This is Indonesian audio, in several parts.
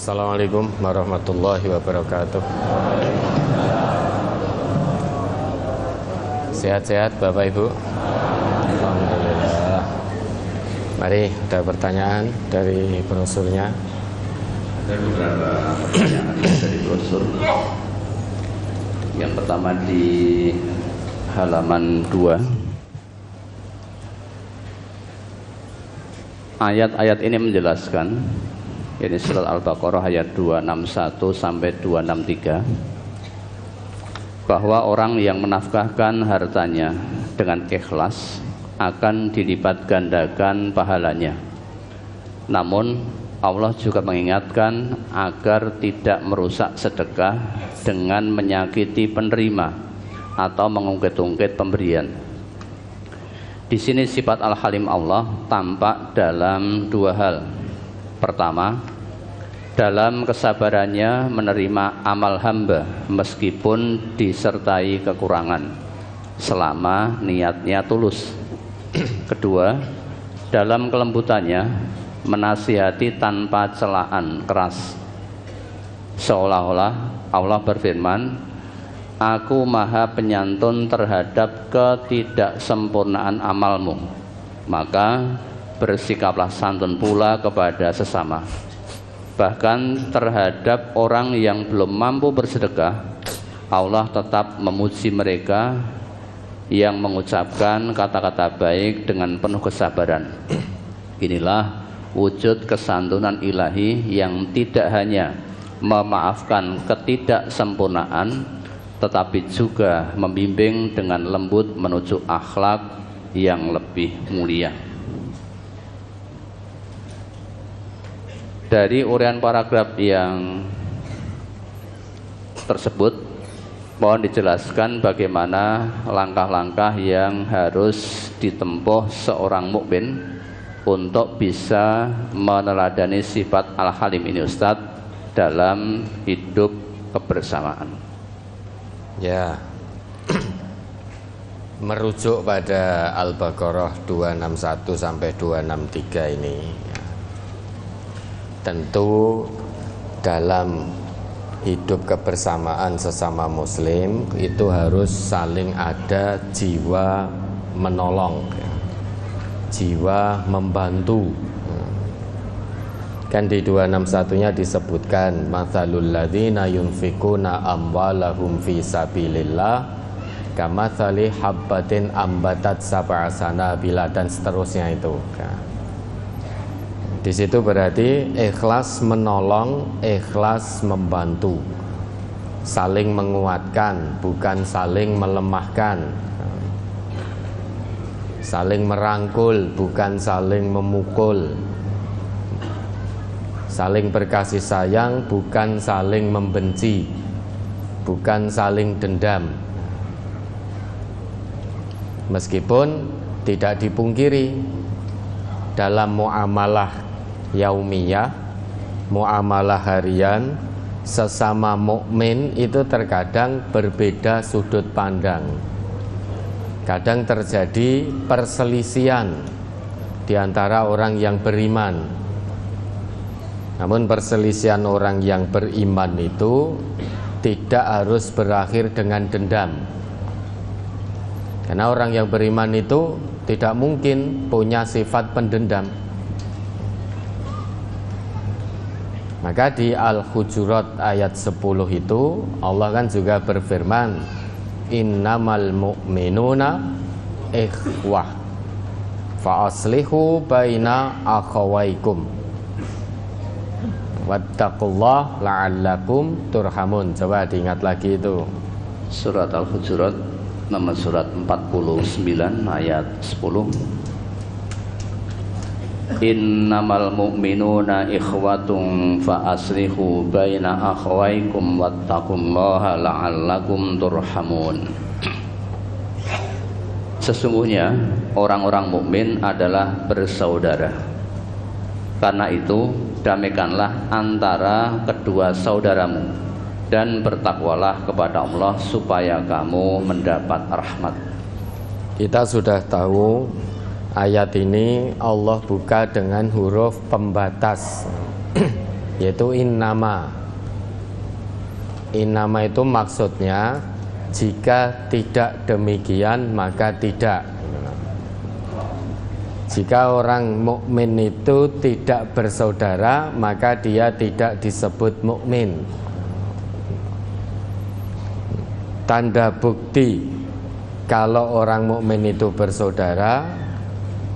Assalamualaikum warahmatullahi wabarakatuh. Sehat-sehat Bapak Ibu? Alhamdulillah. Mari, ada pertanyaan dari brosurnya. Ada beberapa pertanyaan dari brosur. Yang pertama di halaman 2. Ayat-ayat ini menjelaskan, ini surat Al-Baqarah ayat 261 sampai 263, bahwa orang yang menafkahkan hartanya dengan ikhlas akan dilipat gandakan pahalanya. Namun Allah juga mengingatkan agar tidak merusak sedekah dengan menyakiti penerima atau mengungkit-ungkit pemberian. Di sini sifat Al-Halim Allah tampak dalam dua hal. Pertama, dalam kesabarannya menerima amal hamba meskipun disertai kekurangan, selama niatnya tulus. Kedua, dalam kelembutannya menasihati tanpa celaan keras, seolah-olah Allah berfirman, Aku maha penyantun terhadap ketidaksempurnaan amalmu, maka bersikaplah santun pula kepada sesama. Bahkan terhadap orang yang belum mampu bersedekah, Allah tetap memuji mereka yang mengucapkan kata-kata baik dengan penuh kesabaran. Inilah wujud kesantunan ilahi yang tidak hanya memaafkan ketidaksempurnaan, tetapi juga membimbing dengan lembut menuju akhlak yang lebih mulia. Dari uraian paragraf yang tersebut, mohon dijelaskan bagaimana langkah-langkah yang harus ditempuh seorang mukmin untuk bisa meneladani sifat Al-Halim ini, Ustadz, dalam hidup kebersamaan. Ya, merujuk pada Al-Baqarah 261 sampai 263 ini, ya, tentu dalam hidup kebersamaan sesama muslim itu harus saling ada jiwa menolong, ya, jiwa membantu. Kan di 261-nya disebutkan matsalul ladzina yunfikuna amwalahum fi sabilillah kamatsali habbatin ambatat sab'a sanabila, dan seterusnya itu. Di situ berarti ikhlas menolong, ikhlas membantu, saling menguatkan, bukan saling melemahkan, saling merangkul, bukan saling memukul, saling berkasih sayang, bukan saling membenci, bukan saling dendam. Meskipun tidak dipungkiri dalam muamalah yaumiyah, muamalah harian, sesama mukmin itu terkadang berbeda sudut pandang. Kadang terjadi perselisihan di antara orang yang beriman. Namun perselisihan orang yang beriman itu tidak harus berakhir dengan dendam. Karena orang yang beriman itu tidak mungkin punya sifat pendendam. Maka di Al-Hujurat ayat 10 itu Allah kan juga berfirman, Innamal mu'minuna ikhwah fa aslihu baina akhawaikum wattaqullah la'allakum turhamun. Coba diingat lagi itu. Surat Al-Hujurat nomor surat 49 ayat 10. Innamal mu'minuna ikhwatun fa aslihu baina akhawaikum wattaqullaha la'allakum turhamun. Sesungguhnya orang-orang mukmin adalah bersaudara. Karena itu damaikanlah antara kedua saudaramu dan bertakwalah kepada Allah supaya kamu mendapat rahmat. Kita sudah tahu ayat ini Allah buka dengan huruf pembatas. yaitu innama. Innama itu maksudnya jika tidak demikian maka tidak. Jika orang mukmin itu tidak bersaudara, maka dia tidak disebut mukmin. Tanda bukti kalau orang mukmin itu bersaudara,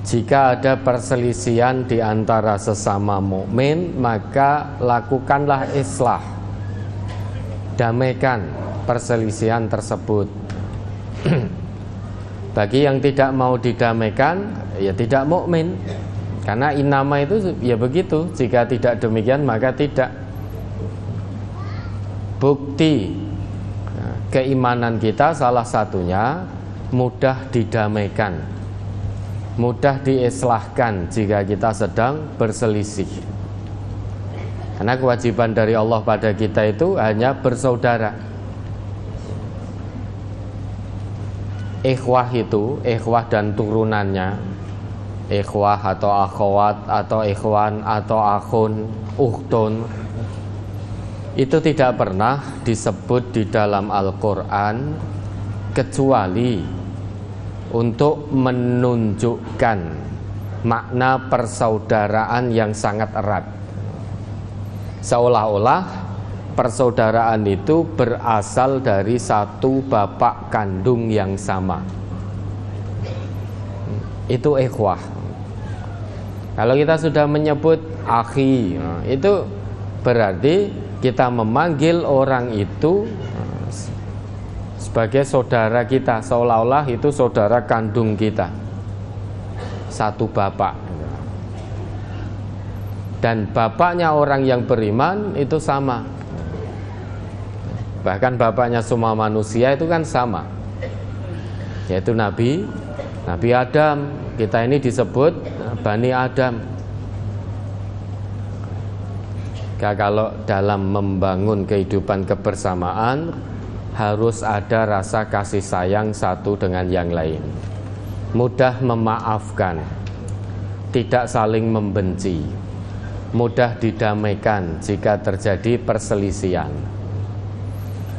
jika ada perselisihan di antara sesama mukmin, maka lakukanlah islah, damaikan perselisihan tersebut. Bagi yang tidak mau didamaikan, ya tidak mukmin. Karena innama itu ya begitu, jika tidak demikian maka tidak. Bukti keimanan kita salah satunya mudah didamaikan, mudah diislahkan jika kita sedang berselisih. Karena kewajiban dari Allah pada kita itu hanya bersaudara. Ikhwah itu, ikhwah dan turunannya, ikhwah atau akhwat atau ikhwan atau akhun, ukhtun, itu tidak pernah disebut di dalam Al-Quran kecuali untuk menunjukkan makna persaudaraan yang sangat erat. Seolah-olah persaudaraan itu berasal dari satu bapak kandung yang sama. Itu ikhwah. Kalau kita sudah menyebut akhi, itu berarti kita memanggil orang itu sebagai saudara kita, seolah-olah itu saudara kandung kita, satu bapak. Dan bapaknya orang yang beriman itu sama. Bahkan bapaknya semua manusia itu kan sama, yaitu Nabi Adam. Kita ini disebut Bani Adam. Kalau dalam membangun kehidupan kebersamaan harus ada rasa kasih sayang satu dengan yang lain, mudah memaafkan, tidak saling membenci, mudah didamaikan jika terjadi perselisihan.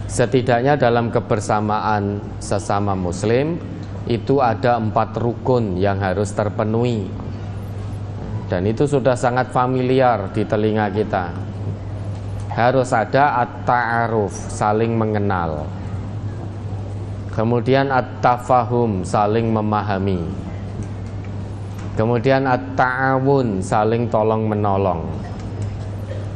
Setidaknya dalam kebersamaan sesama muslim itu ada 4 rukun yang harus terpenuhi. Dan itu sudah sangat familiar di telinga kita. Harus ada at-ta'aruf, saling mengenal. Kemudian at-tafahum, saling memahami. Kemudian at-ta'awun, saling tolong menolong.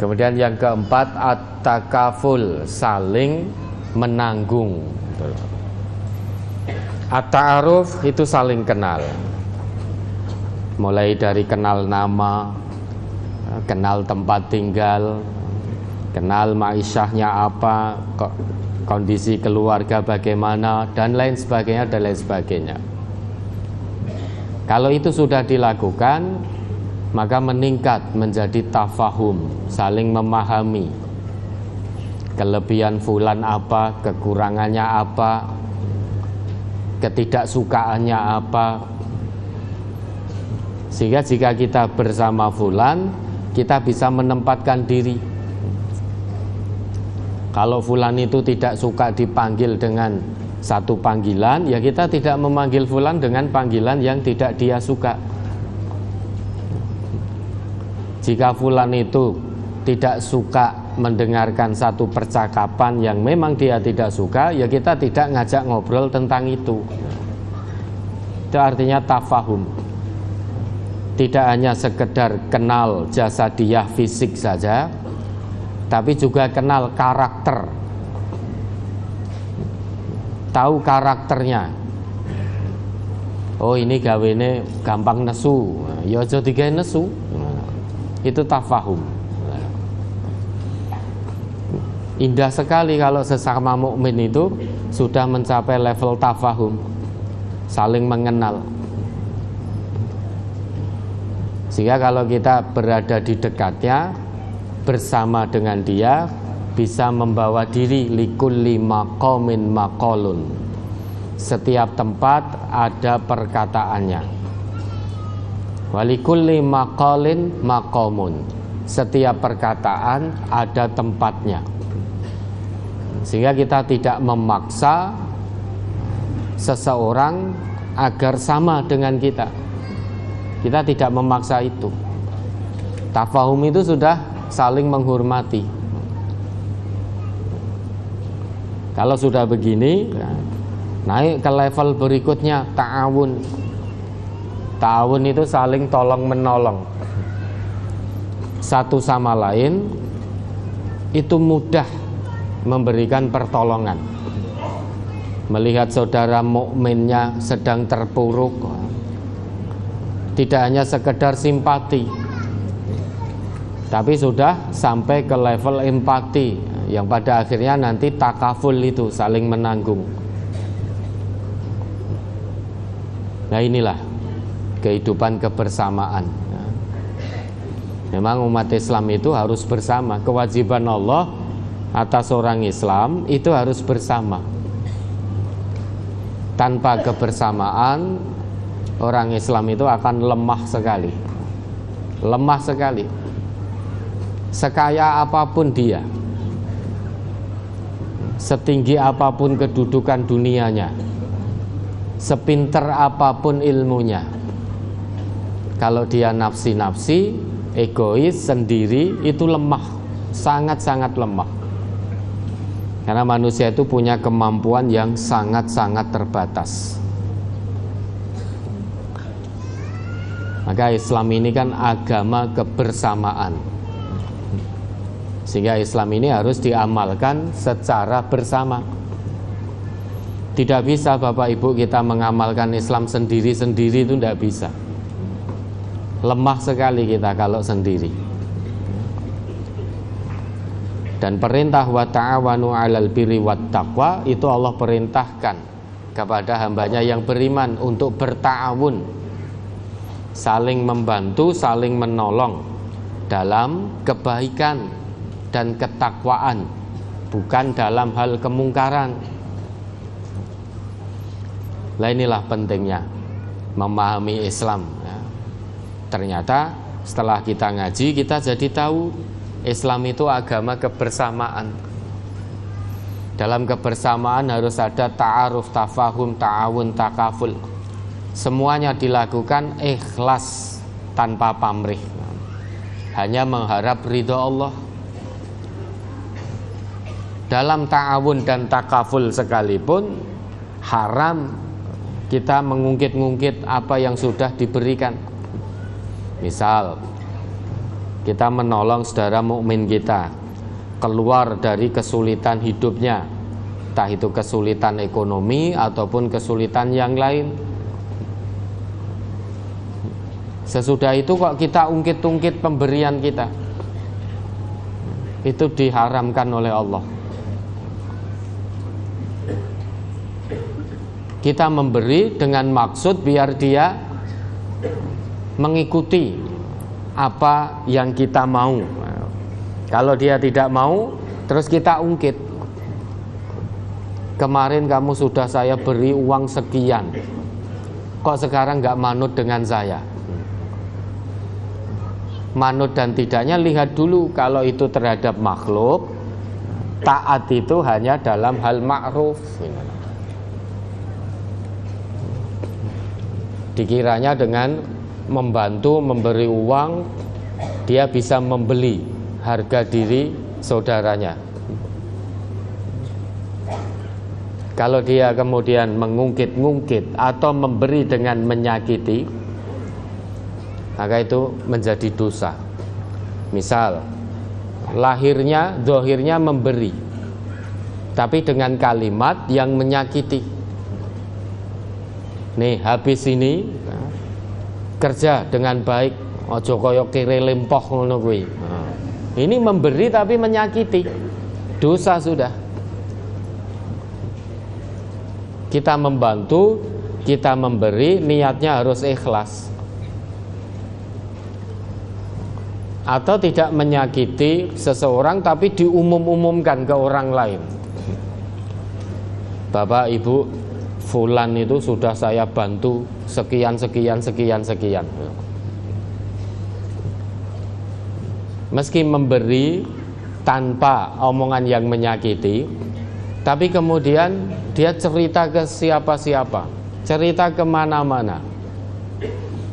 Kemudian yang keempat at-takaful, saling menanggung. At-ta'aruf itu saling kenal, mulai dari kenal nama, kenal tempat tinggal, kenal ma'isyahnya apa, kondisi keluarga bagaimana, dan lain sebagainya, dan lain sebagainya. Kalau itu sudah dilakukan, maka meningkat menjadi tafahum, saling memahami kelebihan fulan apa, kekurangannya apa, ketidaksukaannya apa. Sehingga jika kita bersama fulan, kita bisa menempatkan diri. Kalau fulan itu tidak suka dipanggil dengan satu panggilan, ya kita tidak memanggil fulan dengan panggilan yang tidak dia suka. Jika fulan itu tidak suka mendengarkan satu percakapan yang memang dia tidak suka, ya kita tidak ngajak ngobrol tentang itu. Itu artinya tafahum. Tidak hanya sekedar kenal jasadiyah fisik saja, tapi juga kenal karakter. Tahu karakternya. Oh, ini gawene gampang nesu, ya aja digawe nesu. Itu tafahum. Indah sekali kalau sesama mukmin itu sudah mencapai level tafahum, saling mengenal. Sehingga kalau kita berada di dekatnya, bersama dengan dia, bisa membawa diri likulli maqamin maqalun. Setiap tempat ada perkataannya. Walikulli maqalin maqamun. setiap perkataan ada tempatnya, sehingga kita tidak memaksa seseorang agar sama dengan kita. Kita tidak memaksa itu. Tafahum itu sudah saling menghormati. Kalau sudah begini, naik ke level berikutnya, ta'awun. Ta'awun itu saling tolong menolong satu sama lain, itu mudah memberikan pertolongan. Melihat saudara mukminnya sedang terpuruk, tidak hanya sekedar simpati, tapi sudah sampai ke level empati, yang pada akhirnya nanti takaful, itu saling menanggung. Nah, inilah kehidupan kebersamaan. Memang umat Islam itu harus bersama. Kewajiban Allah atas orang Islam itu harus bersama. Tanpa kebersamaan, orang Islam itu akan lemah sekali. Lemah sekali. Sekaya apapun dia, setinggi apapun kedudukan dunianya, sepinter apapun ilmunya, kalau dia nafsi-nafsi, egois, sendiri, itu lemah, sangat-sangat lemah. Karena manusia itu punya kemampuan yang sangat-sangat terbatas. Maka Islam ini kan agama kebersamaan, sehingga Islam ini harus diamalkan secara bersama. Tidak bisa Bapak Ibu kita mengamalkan Islam sendiri-sendiri, itu tidak bisa. Lemah sekali kita kalau sendiri. Dan perintah wa ta'awanu 'alal birri wat taqwa itu Allah perintahkan kepada hambanya yang beriman untuk berta'awun, saling membantu, saling menolong dalam kebaikan dan ketakwaan, bukan dalam hal kemungkaran. Lah inilah pentingnya memahami Islam. Ternyata setelah kita ngaji, kita jadi tahu Islam itu agama kebersamaan. Dalam kebersamaan harus ada ta'aruf, tafahum, ta'awun, takaful. Semuanya dilakukan ikhlas, tanpa pamrih, hanya mengharap ridha Allah. Dalam ta'awun dan takaful sekalipun haram kita mengungkit-ungkit apa yang sudah diberikan. Misal kita menolong saudara mukmin kita keluar dari kesulitan hidupnya, entah itu kesulitan ekonomi ataupun kesulitan yang lain. Sesudah itu kok kita ungkit-ungkit pemberian kita, itu diharamkan oleh Allah. Kita memberi dengan maksud biar dia mengikuti apa yang kita mau. Kalau dia tidak mau, terus kita ungkit. Kemarin kamu sudah saya beri uang sekian, kok sekarang nggak manut dengan saya? Manut dan tidaknya lihat dulu. Kalau itu terhadap makhluk, taat itu hanya dalam hal ma'ruf. Dikiranya dengan membantu, memberi uang, dia bisa membeli harga diri saudaranya. Kalau dia kemudian mengungkit-ungkit atau memberi dengan menyakiti, maka itu menjadi dosa. Misal lahirnya, zahirnya memberi, tapi dengan kalimat yang menyakiti. Nih, habis ini kerja dengan baik, ojo koyo kere lempoh ngono kuwi. Ini memberi tapi menyakiti, dosa sudah. Kita membantu, kita memberi, niatnya harus ikhlas. Atau tidak menyakiti seseorang tapi diumum-umumkan ke orang lain. Bapak, Ibu, fulan itu sudah saya bantu sekian. meski memberi tanpa omongan yang menyakiti, tapi kemudian dia cerita ke siapa-siapa, cerita kemana-mana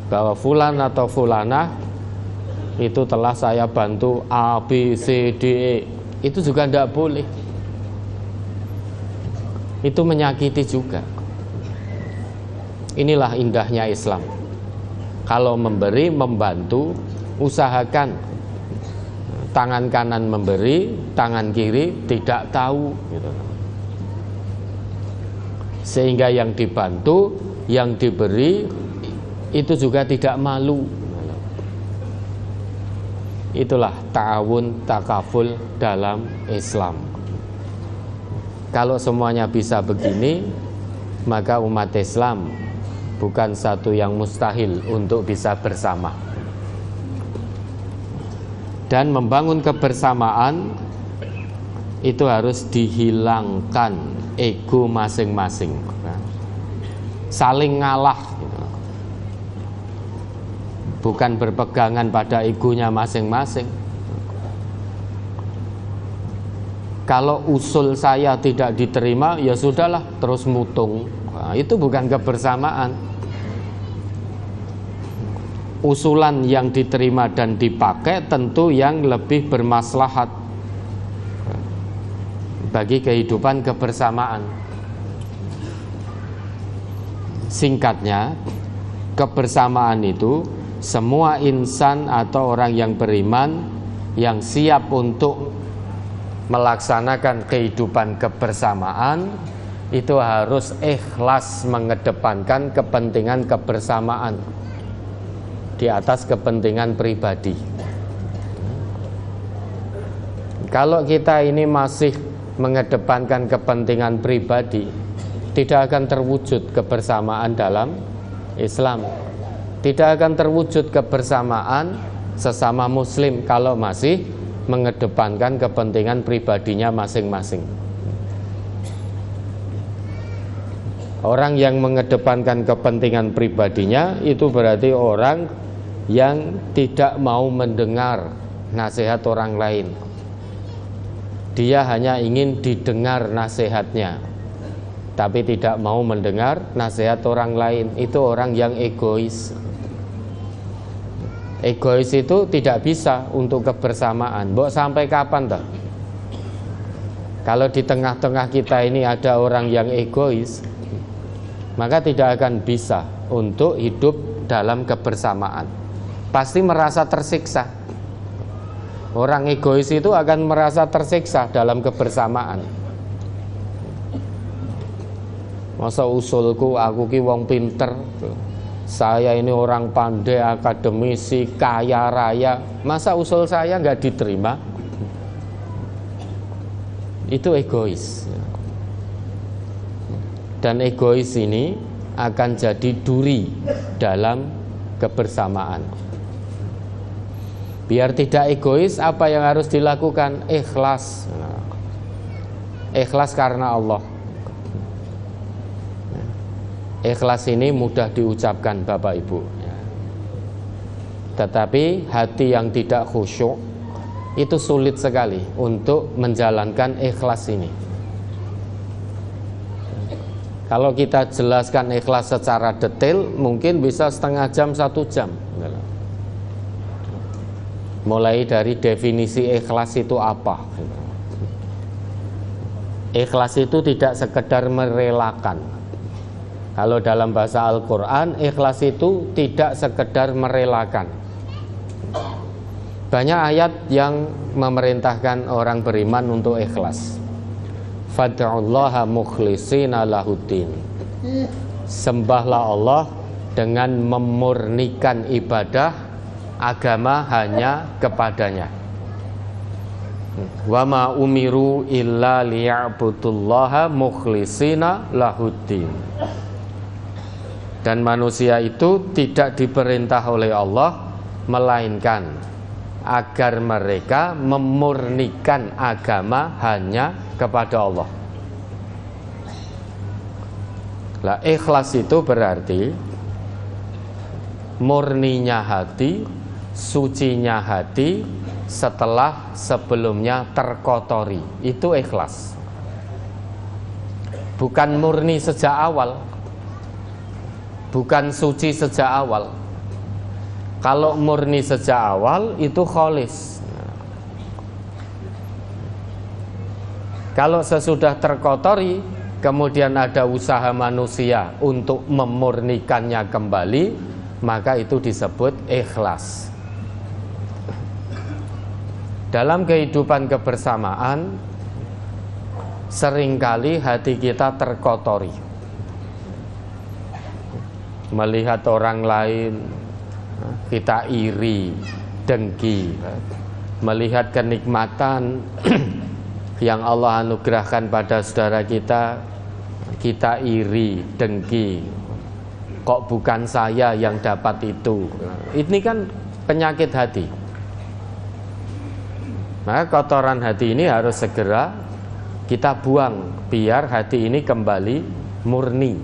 bahwa fulan atau fulanah itu telah saya bantu A, B, C, D, E. Itu juga tidak boleh. Itu menyakiti juga. Inilah indahnya Islam. Kalau memberi, membantu, usahakan tangan kanan memberi, tangan kiri tidak tahu gitu. Sehingga yang dibantu, yang diberi itu juga tidak malu. Itulah ta'awun takaful dalam Islam. Kalau semuanya bisa begini, maka umat Islam bukan satu yang mustahil untuk bisa bersama. Dan membangun kebersamaan itu harus dihilangkan ego masing-masing, saling ngalah, bukan berpegangan pada egonya masing-masing. Kalau usul saya tidak diterima, ya sudahlah, terus mutung. Nah, itu bukan kebersamaan. Usulan yang diterima dan dipakai tentu yang lebih bermaslahat bagi kehidupan kebersamaan. Singkatnya, kebersamaan itu semua insan atau orang yang beriman yang siap untuk melaksanakan kehidupan kebersamaan itu harus ikhlas mengedepankan kepentingan kebersamaan di atas kepentingan pribadi. Kalau kita ini masih mengedepankan kepentingan pribadi, tidak akan terwujud kebersamaan dalam Islam. Tidak akan terwujud kebersamaan sesama muslim kalau masih mengedepankan kepentingan pribadinya masing-masing. Orang yang mengedepankan kepentingan pribadinya itu berarti orang yang tidak mau mendengar nasihat orang lain. Dia hanya ingin didengar nasihatnya, tapi tidak mau mendengar nasihat orang lain. Itu orang yang egois. Egois itu tidak bisa untuk kebersamaan. Mbok sampai kapan toh? Kalau di tengah-tengah kita ini ada orang yang egois, maka tidak akan bisa untuk hidup dalam kebersamaan. Pasti merasa tersiksa. Orang egois itu akan merasa tersiksa dalam kebersamaan. Masa usulku, aku ki wong pinter, saya ini orang pandai, akademisi, kaya raya, masa usul saya nggak diterima? Itu egois. Dan egois ini akan jadi duri dalam kebersamaan. Biar tidak egois, apa yang harus dilakukan? Ikhlas. Ikhlas karena Allah. Ikhlas ini mudah diucapkan Bapak Ibu, tetapi hati yang tidak khusyuk itu sulit sekali untuk menjalankan ikhlas ini. Kalau kita jelaskan ikhlas secara detail, mungkin bisa setengah jam, 1 jam. Mulai dari definisi ikhlas itu apa. Ikhlas itu tidak sekedar merelakan. Kalau dalam bahasa Al-Quran, ikhlas itu tidak sekedar merelakan. Banyak ayat yang memerintahkan orang beriman untuk ikhlas. Fad'ullaha mukhlishina lahuddin. Sembahlah Allah dengan memurnikan ibadah agama hanya kepadanya. Wa ma umiru illa liya'budullaha mukhlishina lahuddin. Dan manusia itu tidak diperintah oleh Allah melainkan agar mereka memurnikan agama hanya kepada Allah. Lah, ikhlas itu berarti murninya hati, sucinya hati setelah sebelumnya terkotori. Itu ikhlas. Bukan murni sejak awal, bukan suci sejak awal. Kalau murni sejak awal itu kholis. Kalau sesudah terkotori kemudian ada usaha manusia untuk memurnikannya kembali, maka itu disebut ikhlas. Dalam kehidupan kebersamaan seringkali hati kita terkotori. Melihat orang lain kita iri, dengki. Melihat kenikmatan yang Allah anugerahkan pada saudara kita, kita iri, dengki. Kok bukan saya yang dapat itu? Ini kan penyakit hati. Maka kotoran hati ini harus segera kita buang, biar hati ini kembali murni,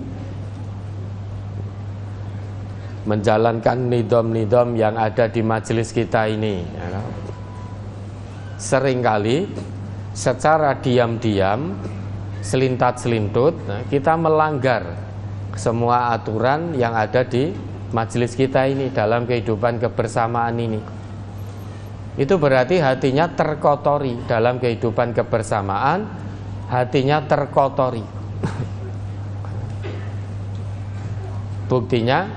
menjalankan nidom-nidom yang ada di majelis kita ini. Seringkali secara diam-diam, selintat-selintut, kita melanggar semua aturan yang ada di majelis kita ini dalam kehidupan kebersamaan ini. Itu berarti hatinya terkotori. Dalam kehidupan kebersamaan hatinya terkotori. Buktinya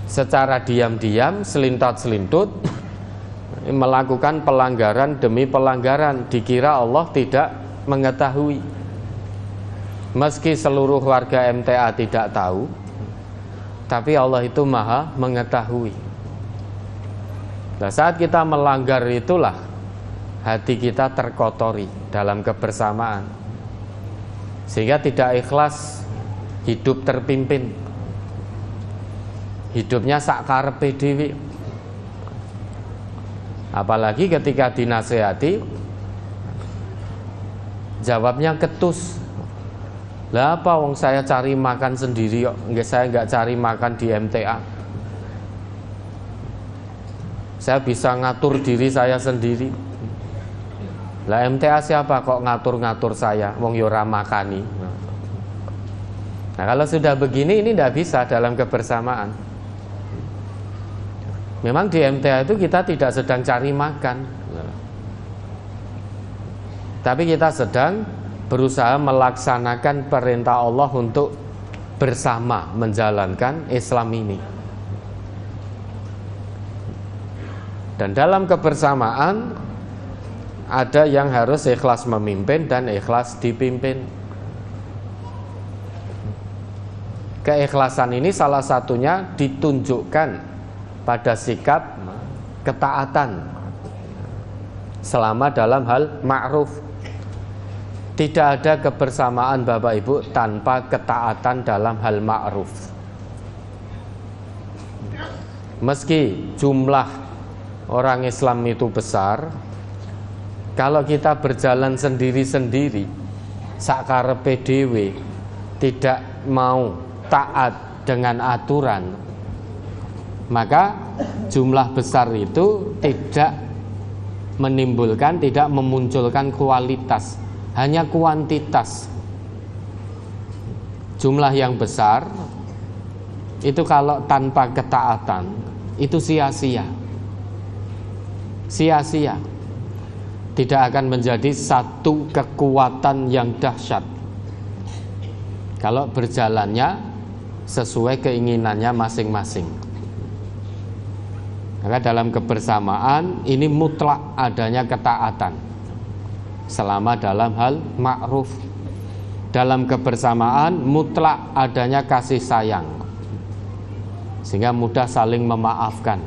secara diam-diam, selintat-selintut melakukan pelanggaran demi pelanggaran, dikira Allah tidak mengetahui. Meski seluruh warga MTA tidak tahu, tapi Allah itu maha mengetahui. Nah, saat kita melanggar itulah hati kita terkotori dalam kebersamaan, sehingga tidak ikhlas hidup terpimpin, hidupnya sak karepe dhewe. Apalagi ketika dinasehati jawabnya ketus. Lah apa wong saya cari makan sendiri kok, saya nggak cari makan di MTA. Saya bisa ngatur diri saya sendiri. Lah MTA siapa kok ngatur-ngatur saya, wong yo ora makani. Nah, kalau sudah begini ini tidak bisa dalam kebersamaan. Memang di MTA itu kita tidak sedang cari makan, tapi kita sedang berusaha melaksanakan perintah Allah untuk bersama menjalankan Islam ini. Dan dalam kebersamaan ada yang harus ikhlas memimpin dan ikhlas dipimpin. Keikhlasan ini salah satunya ditunjukkan pada sikap ketaatan selama dalam hal ma'ruf. Tidak ada kebersamaan Bapak Ibu tanpa ketaatan dalam hal ma'ruf. Meski jumlah orang Islam itu besar, kalau kita berjalan sendiri-sendiri sakarepe dhewe, tidak mau taat dengan aturan, maka jumlah besar itu tidak menimbulkan, tidak memunculkan kualitas, hanya kuantitas. Jumlah yang besar itu kalau tanpa ketaatan itu sia-sia. Sia-sia, tidak akan menjadi satu kekuatan yang dahsyat kalau berjalannya sesuai keinginannya masing-masing. Maka dalam kebersamaan ini mutlak adanya ketaatan selama dalam hal ma'ruf. Dalam kebersamaan mutlak adanya kasih sayang, sehingga mudah saling memaafkan.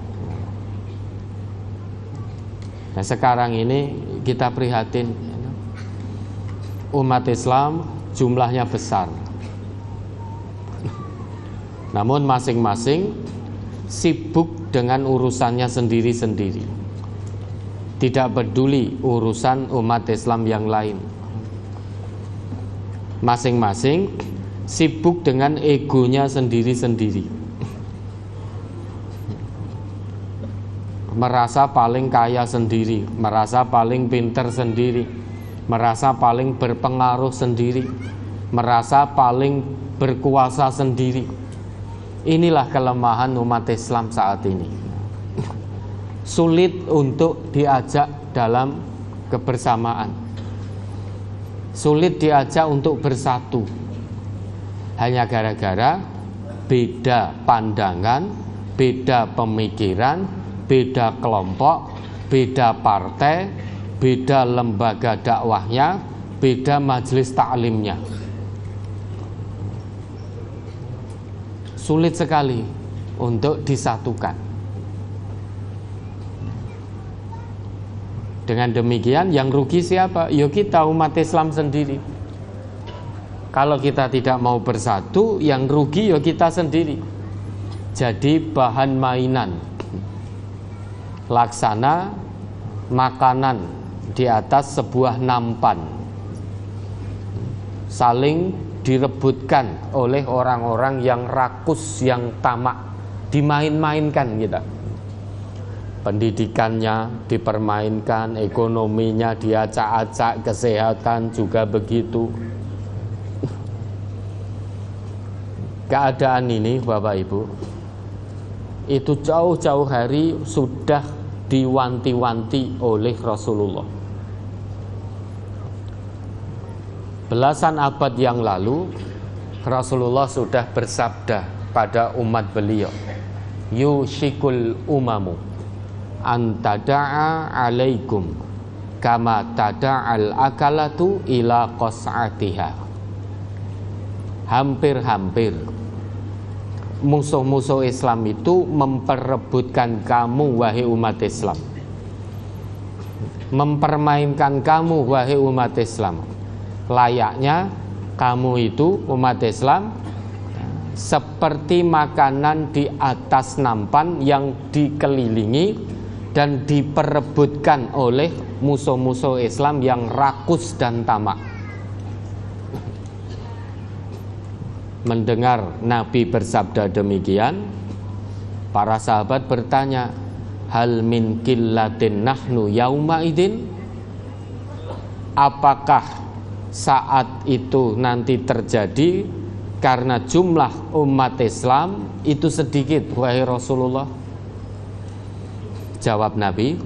Nah, sekarang ini kita prihatin, umat Islam jumlahnya besar, namun masing-masing sibuk dengan urusannya sendiri-sendiri, tidak peduli urusan umat Islam yang lain. Masing-masing sibuk dengan egonya sendiri-sendiri. merasa paling kaya sendiri, merasa paling pinter sendiri, merasa paling berpengaruh sendiri, merasa paling berkuasa sendiri. Inilah kelemahan umat Islam saat ini. Sulit untuk diajak dalam kebersamaan, sulit diajak untuk bersatu, hanya gara-gara beda pandangan, beda pemikiran, beda kelompok, beda partai, beda lembaga dakwahnya, beda majelis taklimnya. Sulit sekali untuk disatukan. Dengan demikian yang rugi siapa? Ya kita, umat Islam sendiri. Kalau kita tidak mau bersatu, yang rugi ya kita sendiri. Jadi bahan mainan, laksana makanan di atas sebuah nampan, saling direbutkan oleh orang-orang yang rakus, yang tamak, dimain-mainkan kita. Pendidikannya dipermainkan, ekonominya diacak-acak, kesehatan juga begitu. Keadaan ini Bapak Ibu, itu jauh-jauh hari sudah diwanti-wanti oleh Rasulullah. Belasan abad yang lalu Rasulullah sudah bersabda pada umat beliau, yushikul umamu antada'a alaikum kama tada'al akalatu ila qas'atiha. Hampir-hampir musuh-musuh Islam itu memperebutkan kamu wahai umat Islam, mempermainkan kamu wahai umat Islam. Layaknya kamu itu umat Islam seperti makanan di atas nampan yang dikelilingi dan diperebutkan oleh musuh-musuh Islam yang rakus dan tamak. Mendengar Nabi bersabda demikian, para sahabat bertanya, hal min qillatin nahnu yauma idin? Apakah saat itu nanti terjadi karena jumlah umat Islam itu sedikit wahai Rasulullah? Jawab Nabi,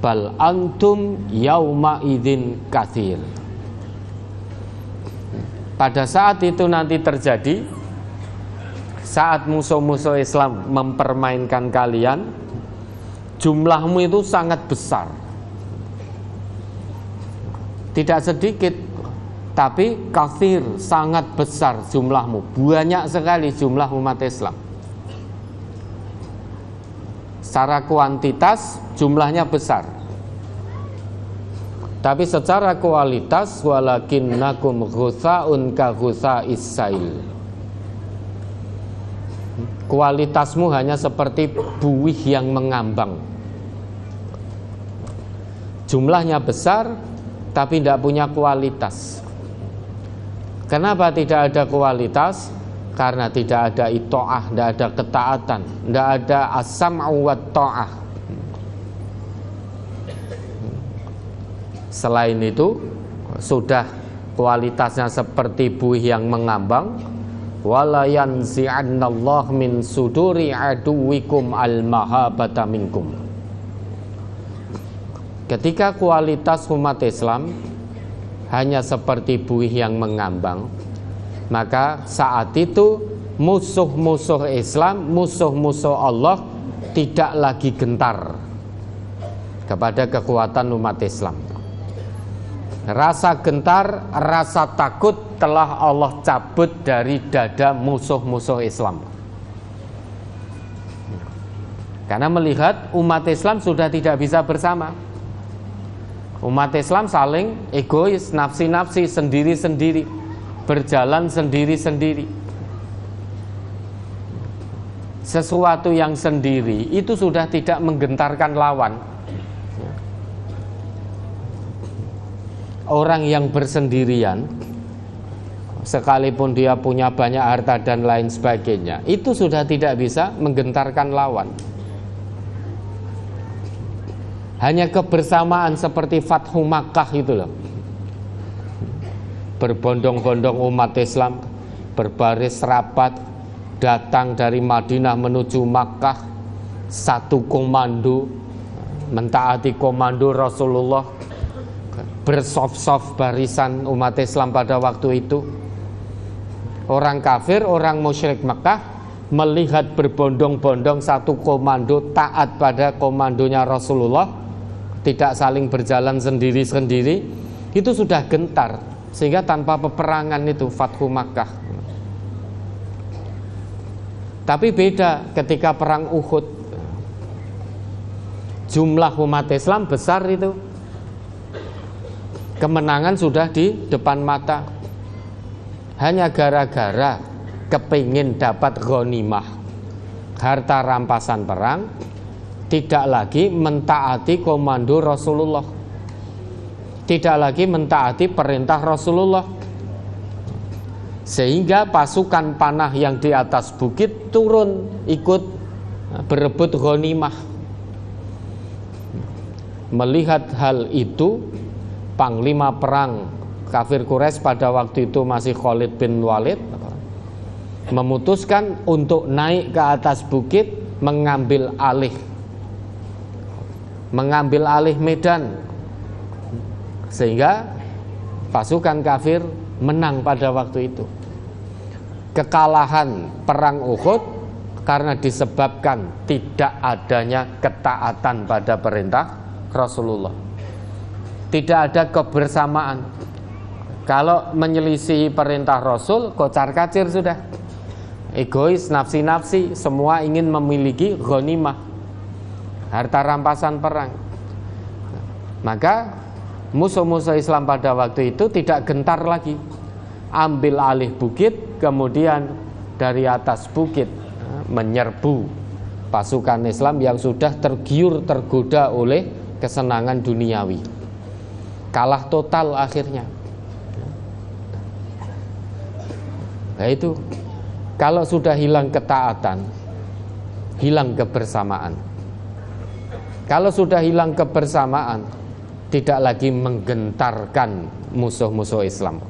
bal antum yauma idzin katsir. Pada saat itu nanti terjadi, saat musuh-musuh Islam mempermainkan kalian, jumlahmu itu sangat besar. Tidak sedikit, tapi katsir, sangat besar jumlahmu. Banyak sekali jumlah umat Islam. Secara kuantitas jumlahnya besar, tapi secara kualitas walakinnakum ghusaun ka ghusais sail. Kualitasmu hanya seperti buih yang mengambang. Jumlahnya besar tapi tidak punya kualitas. Kenapa tidak ada kualitas? Karena tidak ada ito'ah, tidak ada ketaatan, tidak ada as-sam'u wa ta'ah. Selain itu, sudah kualitasnya seperti buih yang mengambang. Wala yanzi'annallahu min suduri aduwikum al-mahabata minkum. Ketika kualitas umat Islam hanya seperti buih yang mengambang, maka saat itu musuh-musuh Islam, musuh-musuh Allah tidak lagi gentar kepada kekuatan umat Islam. Rasa gentar, rasa takut telah Allah cabut dari dada musuh-musuh Islam. Karena melihat umat Islam sudah tidak bisa bersama. Umat Islam saling egois, nafsi-nafsi, sendiri-sendiri, berjalan sendiri-sendiri. Sesuatu yang sendiri itu sudah tidak menggentarkan lawan. Orang yang bersendirian, sekalipun dia punya banyak harta dan lain sebagainya, itu sudah tidak bisa menggentarkan lawan. Hanya kebersamaan seperti Fathu Makkah itu loh. Berbondong-bondong umat Islam berbaris rapat datang dari Madinah menuju Makkah, satu komando, mentaati komando Rasulullah, bersaf-saf barisan umat Islam pada waktu itu. Orang kafir, orang musyrik Makkah melihat berbondong-bondong satu komando taat pada komandonya Rasulullah, tidak saling berjalan sendiri-sendiri, itu sudah gentar, sehingga tanpa peperangan itu Fathu Makkah. Tapi beda ketika perang Uhud, jumlah umat Islam besar itu, kemenangan sudah di depan mata. Hanya gara-gara kepingin dapat ghanimah, harta rampasan perang, tidak lagi mentaati komando Rasulullah, tidak lagi mentaati perintah Rasulullah, sehingga pasukan panah yang di atas bukit turun ikut berebut ghanimah. Melihat hal itu, panglima perang kafir Quraisy pada waktu itu masih Khalid bin Walid memutuskan untuk naik ke atas bukit, mengambil alih medan, sehingga pasukan kafir menang pada waktu itu. Kekalahan perang Uhud karena disebabkan tidak adanya ketaatan pada perintah Rasulullah. Tidak ada kebersamaan. Kalau menyelisihi perintah Rasul, kocar-kacir sudah. Egois, nafsi-nafsi, semua ingin memiliki ghanimah, harta rampasan perang. Maka musuh-musuh Islam pada waktu itu tidak gentar lagi, ambil alih bukit, kemudian dari atas bukit menyerbu pasukan Islam yang sudah tergiur, tergoda oleh kesenangan duniawi. Kalah total akhirnya. Nah itu, kalau sudah hilang ketaatan, hilang kebersamaan. Kalau sudah hilang kebersamaan, tidak lagi menggentarkan musuh-musuh Islam.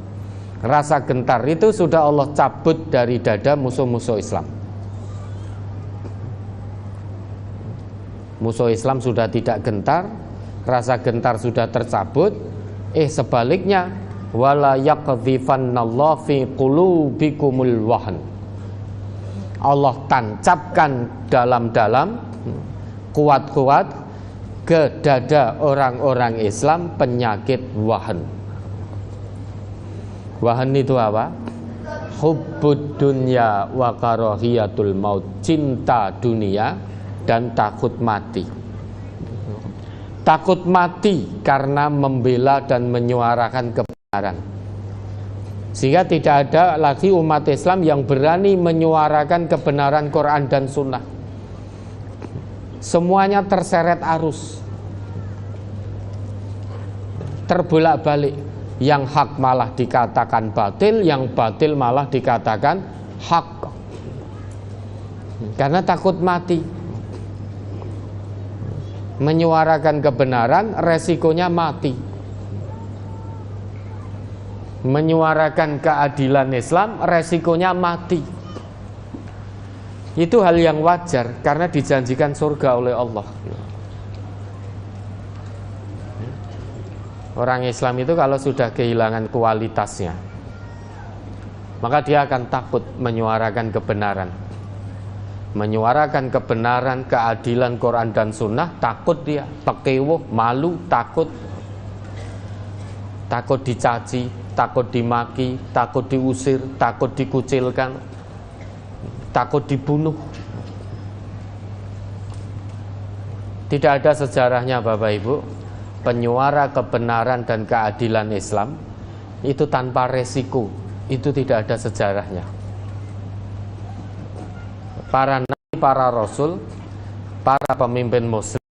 Rasa gentar itu sudah Allah cabut dari dada musuh-musuh Islam. Musuh Islam sudah tidak gentar, rasa gentar sudah tercabut. Sebaliknya, wala yaqdhifannallahu fi qulubikumul wahn. Allah tancapkan dalam-dalam, kuat-kuat ke dada orang-orang Islam penyakit wahan. Wahan itu apa? Hubbud dunya wa karahiyatul maut, cinta dunia dan takut mati. Takut mati karena membela dan menyuarakan kebenaran. Sehingga tidak ada lagi umat Islam yang berani menyuarakan kebenaran Quran dan Sunnah. Semuanya terseret arus, terbolak-balik. Yang hak malah dikatakan batil, yang batil malah dikatakan hak. Karena takut mati. Menyuarakan kebenaran resikonya mati. Menyuarakan keadilan Islam resikonya mati. Itu hal yang wajar karena dijanjikan surga oleh Allah. Orang Islam itu kalau sudah kehilangan kualitasnya, maka dia akan takut menyuarakan kebenaran. Menyuarakan kebenaran, keadilan Quran dan Sunnah, takut dia, pakewuh, malu, takut. Takut dicaci, takut dimaki, takut diusir, takut dikucilkan, takut dibunuh. Tidak ada sejarahnya Bapak Ibu, penyuara kebenaran dan keadilan Islam itu tanpa resiko, itu tidak ada sejarahnya. Para nabi, para rasul, para pemimpin muslim,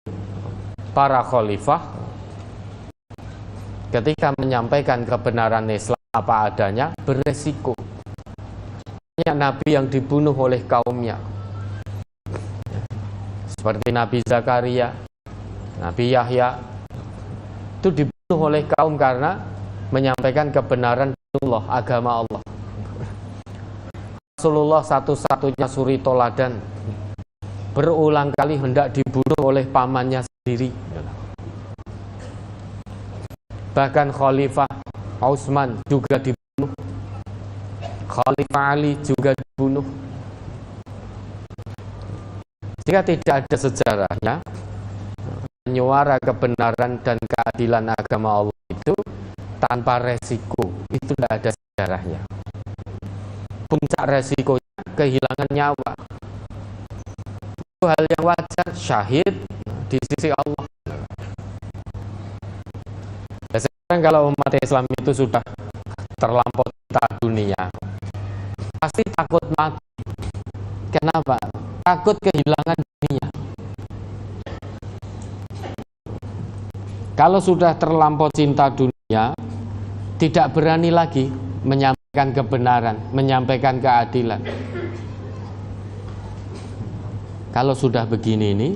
para khalifah, ketika menyampaikan kebenaran Islam apa adanya, beresiko. Banyak nabi yang dibunuh oleh kaumnya, seperti Nabi Zakaria, Nabi Yahya itu dibunuh oleh kaum karena menyampaikan kebenaran Allah, agama Allah. Rasulullah satu-satunya suri toladan berulang kali hendak dibunuh oleh pamannya sendiri. Bahkan Khalifah Utsman juga dibunuh, Khalifah Ali juga dibunuh. Jika tidak ada sejarahnya, menyuara kebenaran dan keadilan agama Allah itu tanpa resiko, itu tidak ada sejarahnya. Puncak resikonya kehilangan nyawa. Itu hal yang wajar, syahid di sisi Allah. Sekarang kalau umat Islam itu sudah terlampau cinta dunia, pasti takut mati. Kenapa? Takut kehilangan dunia. Kalau sudah terlampau cinta dunia, tidak berani lagi menyampaikan kebenaran, menyampaikan keadilan. Kalau sudah begini ini,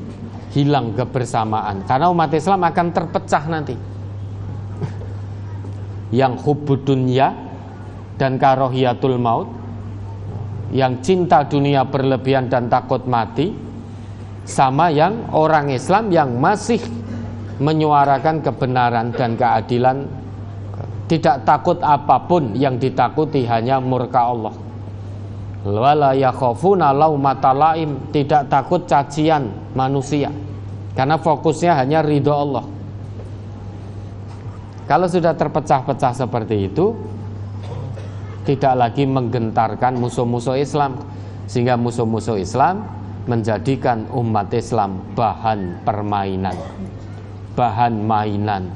hilang kebersamaan. Karena umat Islam akan terpecah nanti. Yang hubbud dunya dan karohiyatul maut, yang cinta dunia berlebihan dan takut mati, sama yang orang Islam yang masih menyuarakan kebenaran dan keadilan, tidak takut apapun, yang ditakuti hanya murka Allah. Wala yakhafuna laumata laim, tidak takut cacian manusia, karena fokusnya hanya ridho Allah. Kalau sudah terpecah-pecah seperti itu, tidak lagi menggentarkan musuh-musuh Islam, sehingga musuh-musuh Islam menjadikan umat Islam bahan permainan, bahan mainan,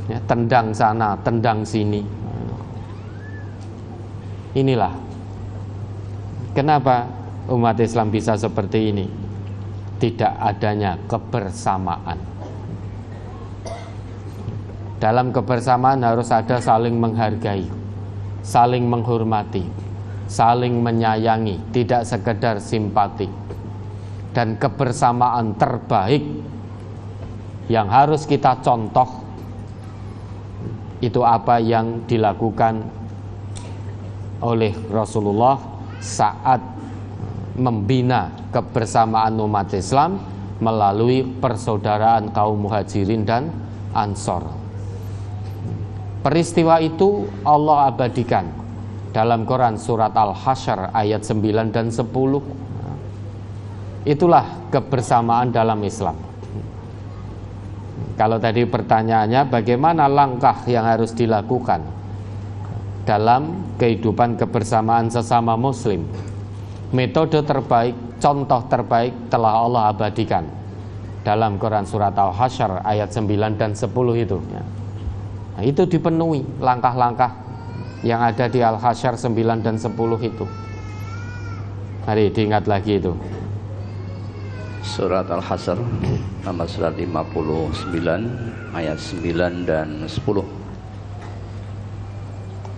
ya, tendang sana, tendang sini. Inilah kenapa umat Islam bisa seperti ini. Tidak adanya kebersamaan. Dalam kebersamaan harus ada saling menghargai, saling menghormati, saling menyayangi, tidak sekedar simpati. Dan kebersamaan terbaik yang harus kita contoh itu apa yang dilakukan oleh Rasulullah saat membina kebersamaan umat Islam melalui persaudaraan kaum Muhajirin dan Ansor. Peristiwa itu Allah abadikan dalam Quran surat Al-Hasyr ayat 9 dan 10. Itulah kebersamaan dalam Islam. Kalau tadi pertanyaannya bagaimana langkah yang harus dilakukan dalam kehidupan kebersamaan sesama muslim, metode terbaik, contoh terbaik telah Allah abadikan dalam Quran surat Al-Hasyr ayat 9 dan 10 itu. Nah, itu dipenuhi langkah-langkah yang ada di Al-Hasyr 9 dan 10 itu. Mari diingat lagi itu. Surat Al-Hasyr nomor surat 59 ayat 9 dan 10.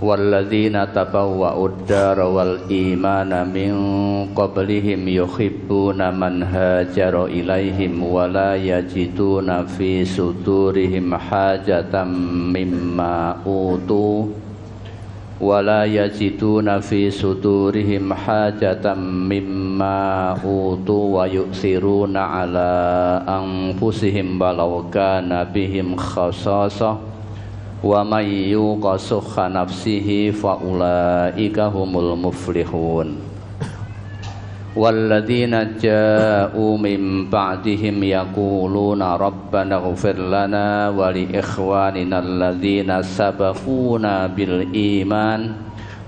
Walladzina tabawwa'ud dara wal imana min qablihim yuhibbuna man hajara ilaihim wa la yajiduna fi sudurihim hajatan mimma utu wala yajiduna fi sudurihim hajatan mimma utu wa yu'siruna ala anfusihim walau kana bihim khasasah wa may yuqa sukha nafsihi fa ulaika humul muflihun. Walladzina ja'u min ba'dihim yaquluna rabbana ighfir lana wa li ikhwanina alladzina sabaquna bil iman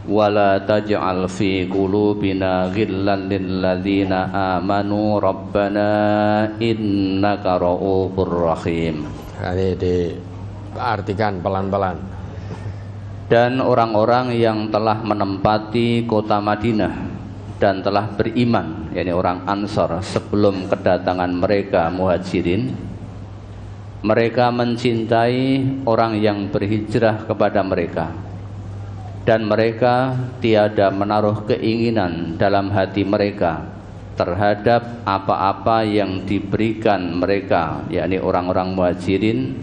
wa la taj'al fi qulubina ghillan lil ladzina amanu rabbana innaka ra'ufur rahim. Ini diartikan pelan-pelan. Dan orang-orang yang telah menempati kota Madinah dan telah beriman, yakni orang Ansor, sebelum kedatangan mereka Muhajirin, mereka mencintai orang yang berhijrah kepada mereka, dan mereka tiada menaruh keinginan dalam hati mereka terhadap apa-apa yang diberikan mereka, yakni orang-orang muhajirin,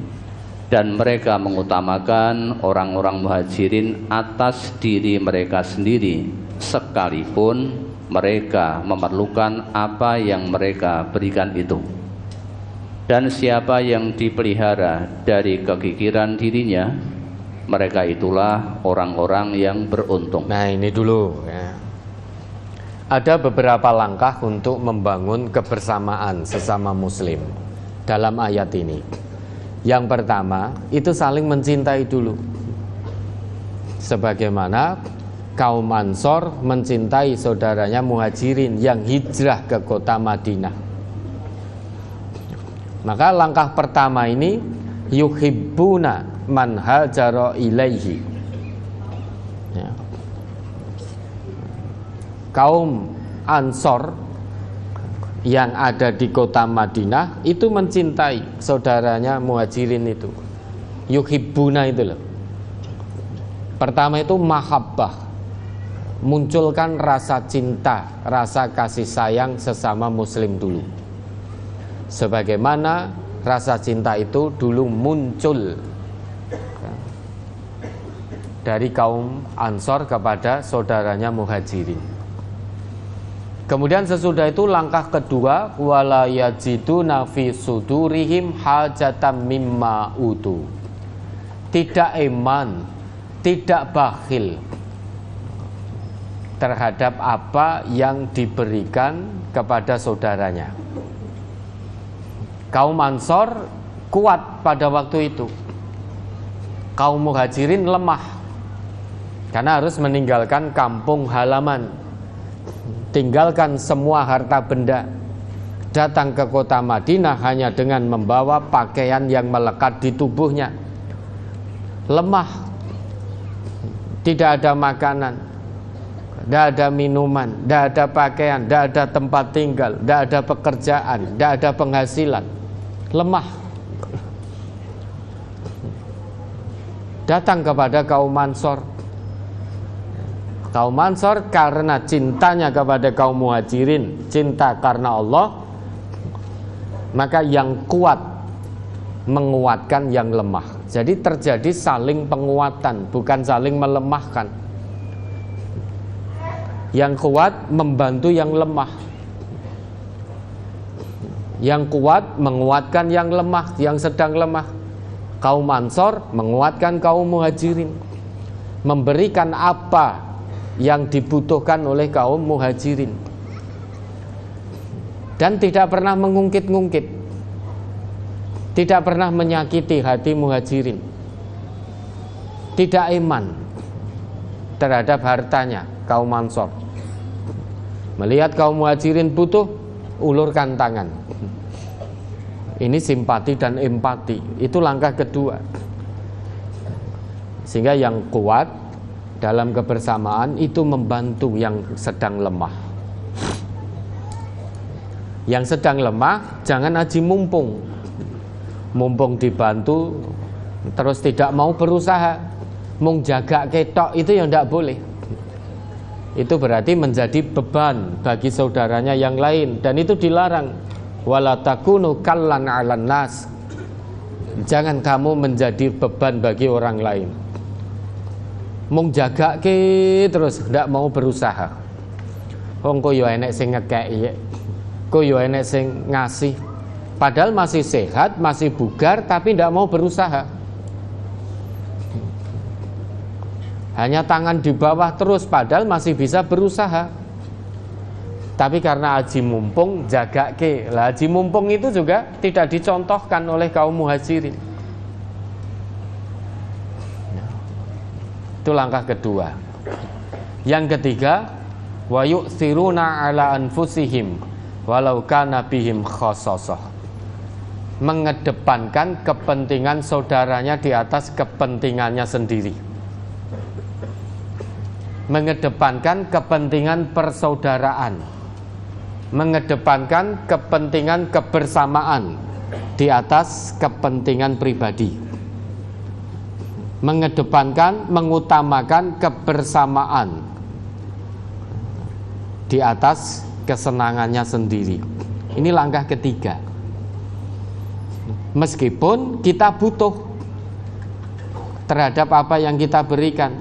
dan mereka mengutamakan orang-orang muhajirin atas diri mereka sendiri, sekalipun mereka memerlukan apa yang mereka berikan itu. Dan siapa yang dipelihara dari kekikiran dirinya, mereka itulah orang-orang yang beruntung. Nah, ini dulu ya. Ada beberapa langkah untuk membangun kebersamaan sesama muslim dalam ayat ini. Yang pertama, itu saling mencintai dulu. Sebagaimana kaum Ansor mencintai saudaranya Muhajirin yang hijrah ke kota Madinah. Maka langkah pertama ini, yuhibbuna man hajara ilaihi. Ya. Kaum Ansor yang ada di kota Madinah itu mencintai saudaranya Muhajirin itu. Yuhibbuna itu loh. Pertama itu mahabbah, munculkan rasa cinta, rasa kasih sayang sesama muslim dulu. Sebagaimana rasa cinta itu dulu muncul dari kaum Ansor kepada saudaranya Muhajirin. Kemudian sesudah itu langkah kedua, wala yajiduna fi sudurihim hajatam mimma utu. Tidak eman, tidak bakhil terhadap apa yang diberikan kepada saudaranya. Kaum Ansor kuat pada waktu itu. Kaum Muhajirin lemah karena harus meninggalkan kampung halaman, tinggalkan semua harta benda, datang ke kota Madinah hanya dengan membawa pakaian yang melekat di tubuhnya. Lemah, tidak ada makanan, tidak ada minuman, tidak ada pakaian, tidak ada tempat tinggal, tidak ada pekerjaan, tidak ada penghasilan. Lemah. Datang kepada kaum Ansor. Kaum Ansor karena cintanya kepada kaum Muhajirin, cinta karena Allah, maka yang kuat menguatkan yang lemah. Jadi terjadi saling penguatan, bukan saling melemahkan. Yang kuat membantu yang lemah. Yang kuat menguatkan yang lemah, yang sedang lemah. Kaum Ansor menguatkan kaum Muhajirin, memberikan apa yang dibutuhkan oleh kaum Muhajirin, dan tidak pernah mengungkit-ungkit, tidak pernah menyakiti hati Muhajirin, tidak iman terhadap hartanya kaum Ansor. Melihat kaum Muhajirin butuh, ulurkan tangan. Ini simpati dan empati. Itu langkah kedua. Sehingga yang kuat dalam kebersamaan itu membantu yang sedang lemah. Yang sedang lemah jangan aji mumpung. Mumpung dibantu terus tidak mau berusaha, mung jaga ketok, itu yang tidak boleh. Itu berarti menjadi beban bagi saudaranya yang lain, dan itu dilarang. Wala takunu kallan 'alan nas. Jangan kamu menjadi beban bagi orang lain. Mung jaga ke terus ndak mau berusaha. Wong kok yo enek sing ngekeki, kok yo enek sing ngasih. Padahal masih sehat, masih bugar, tapi ndak mau berusaha. Hanya tangan di bawah terus, padahal masih bisa berusaha. Tapi karena aji mumpung, jaga ke. Lah aji mumpung itu juga tidak dicontohkan oleh kaum Muhajirin. Itu langkah kedua. Yang ketiga, wa yu'thiruna ala anfusihim walau kana bihim khassasah. Mengedepankan kepentingan saudaranya di atas kepentingannya sendiri. Mengedepankan kepentingan persaudaraan, mengedepankan kepentingan kebersamaan di atas kepentingan pribadi, mengedepankan, mengutamakan kebersamaan di atas kesenangannya sendiri. Ini langkah ketiga. Meskipun kita butuh terhadap apa yang kita berikan,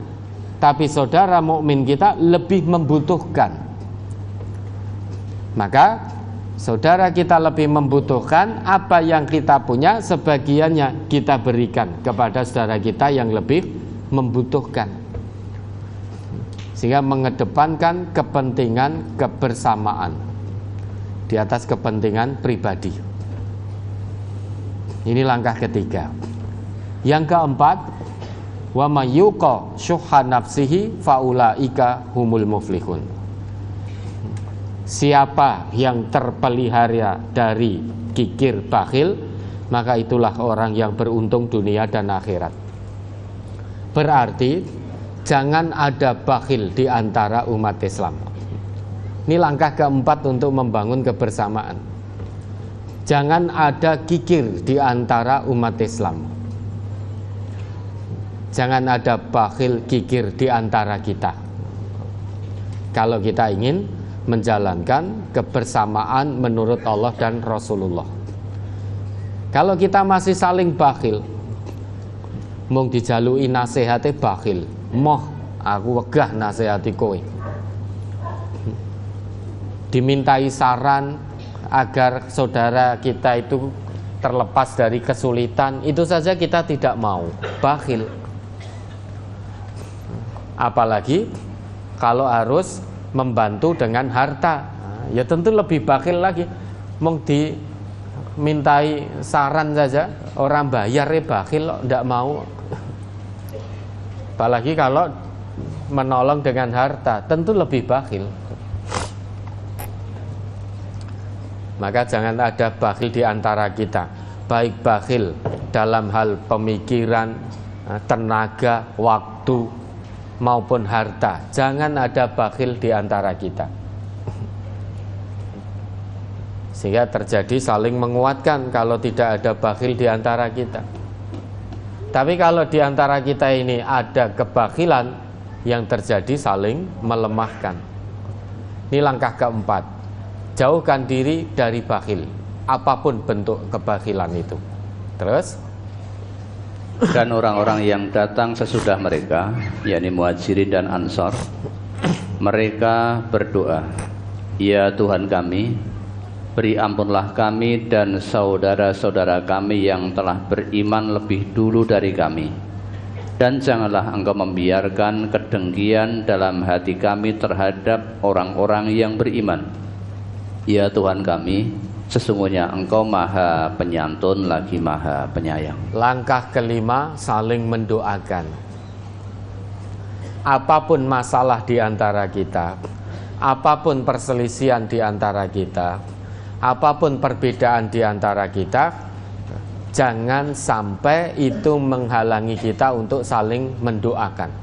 tapi saudara mukmin kita lebih membutuhkan. Maka saudara kita lebih membutuhkan, apa yang kita punya sebagiannya kita berikan kepada saudara kita yang lebih membutuhkan, sehingga mengedepankan kepentingan kebersamaan di atas kepentingan pribadi. Ini langkah ketiga. Yang keempat, wa may yuqa syuhha nafsihi faulaika humul muflihun. Siapa yang terpelihara dari kikir bakhil, maka itulah orang yang beruntung dunia dan akhirat. Berarti jangan ada bakhil di antara umat Islam. Ini langkah keempat untuk membangun kebersamaan. Jangan ada kikir di antara umat Islam. Jangan ada bakhil kikir di antara kita. Kalau kita ingin menjalankan kebersamaan menurut Allah dan Rasulullah. Kalau kita masih saling bakhil, mung dijalui nasihate bakhil, moh aku wegah nasihati kowe. Dimintai saran agar saudara kita itu terlepas dari kesulitan, itu saja kita tidak mau, bakhil. Apalagi kalau harus membantu dengan harta, ya tentu lebih bakhil lagi. Mung dimintai saran saja, orang bayar bakhil, tidak mau. Apalagi kalau menolong dengan harta, tentu lebih bakhil. Maka jangan ada bakhil di antara kita, baik bakhil dalam hal pemikiran, tenaga, waktu maupun harta. Jangan ada bakhil di antara kita, sehingga terjadi saling menguatkan kalau tidak ada bakhil di antara kita. Tapi kalau di antara kita ini ada kebakhilan, yang terjadi saling melemahkan. Ini langkah keempat. Jauhkan diri dari bakhil, apapun bentuk kebakhilan itu. Terus, dan orang-orang yang datang sesudah mereka, yakni Muhajirin dan Ansor, mereka berdoa, ya Tuhan kami, beri ampunlah kami dan saudara-saudara kami yang telah beriman lebih dulu dari kami, dan janganlah Engkau membiarkan kedengkian dalam hati kami terhadap orang-orang yang beriman. Ya Tuhan kami, sesungguhnya Engkau Maha Penyantun lagi Maha Penyayang. Langkah kelima, saling mendoakan. Apapun masalah di antara kita, apapun perselisihan di antara kita, apapun perbedaan di antara kita, jangan sampai itu menghalangi kita untuk saling mendoakan.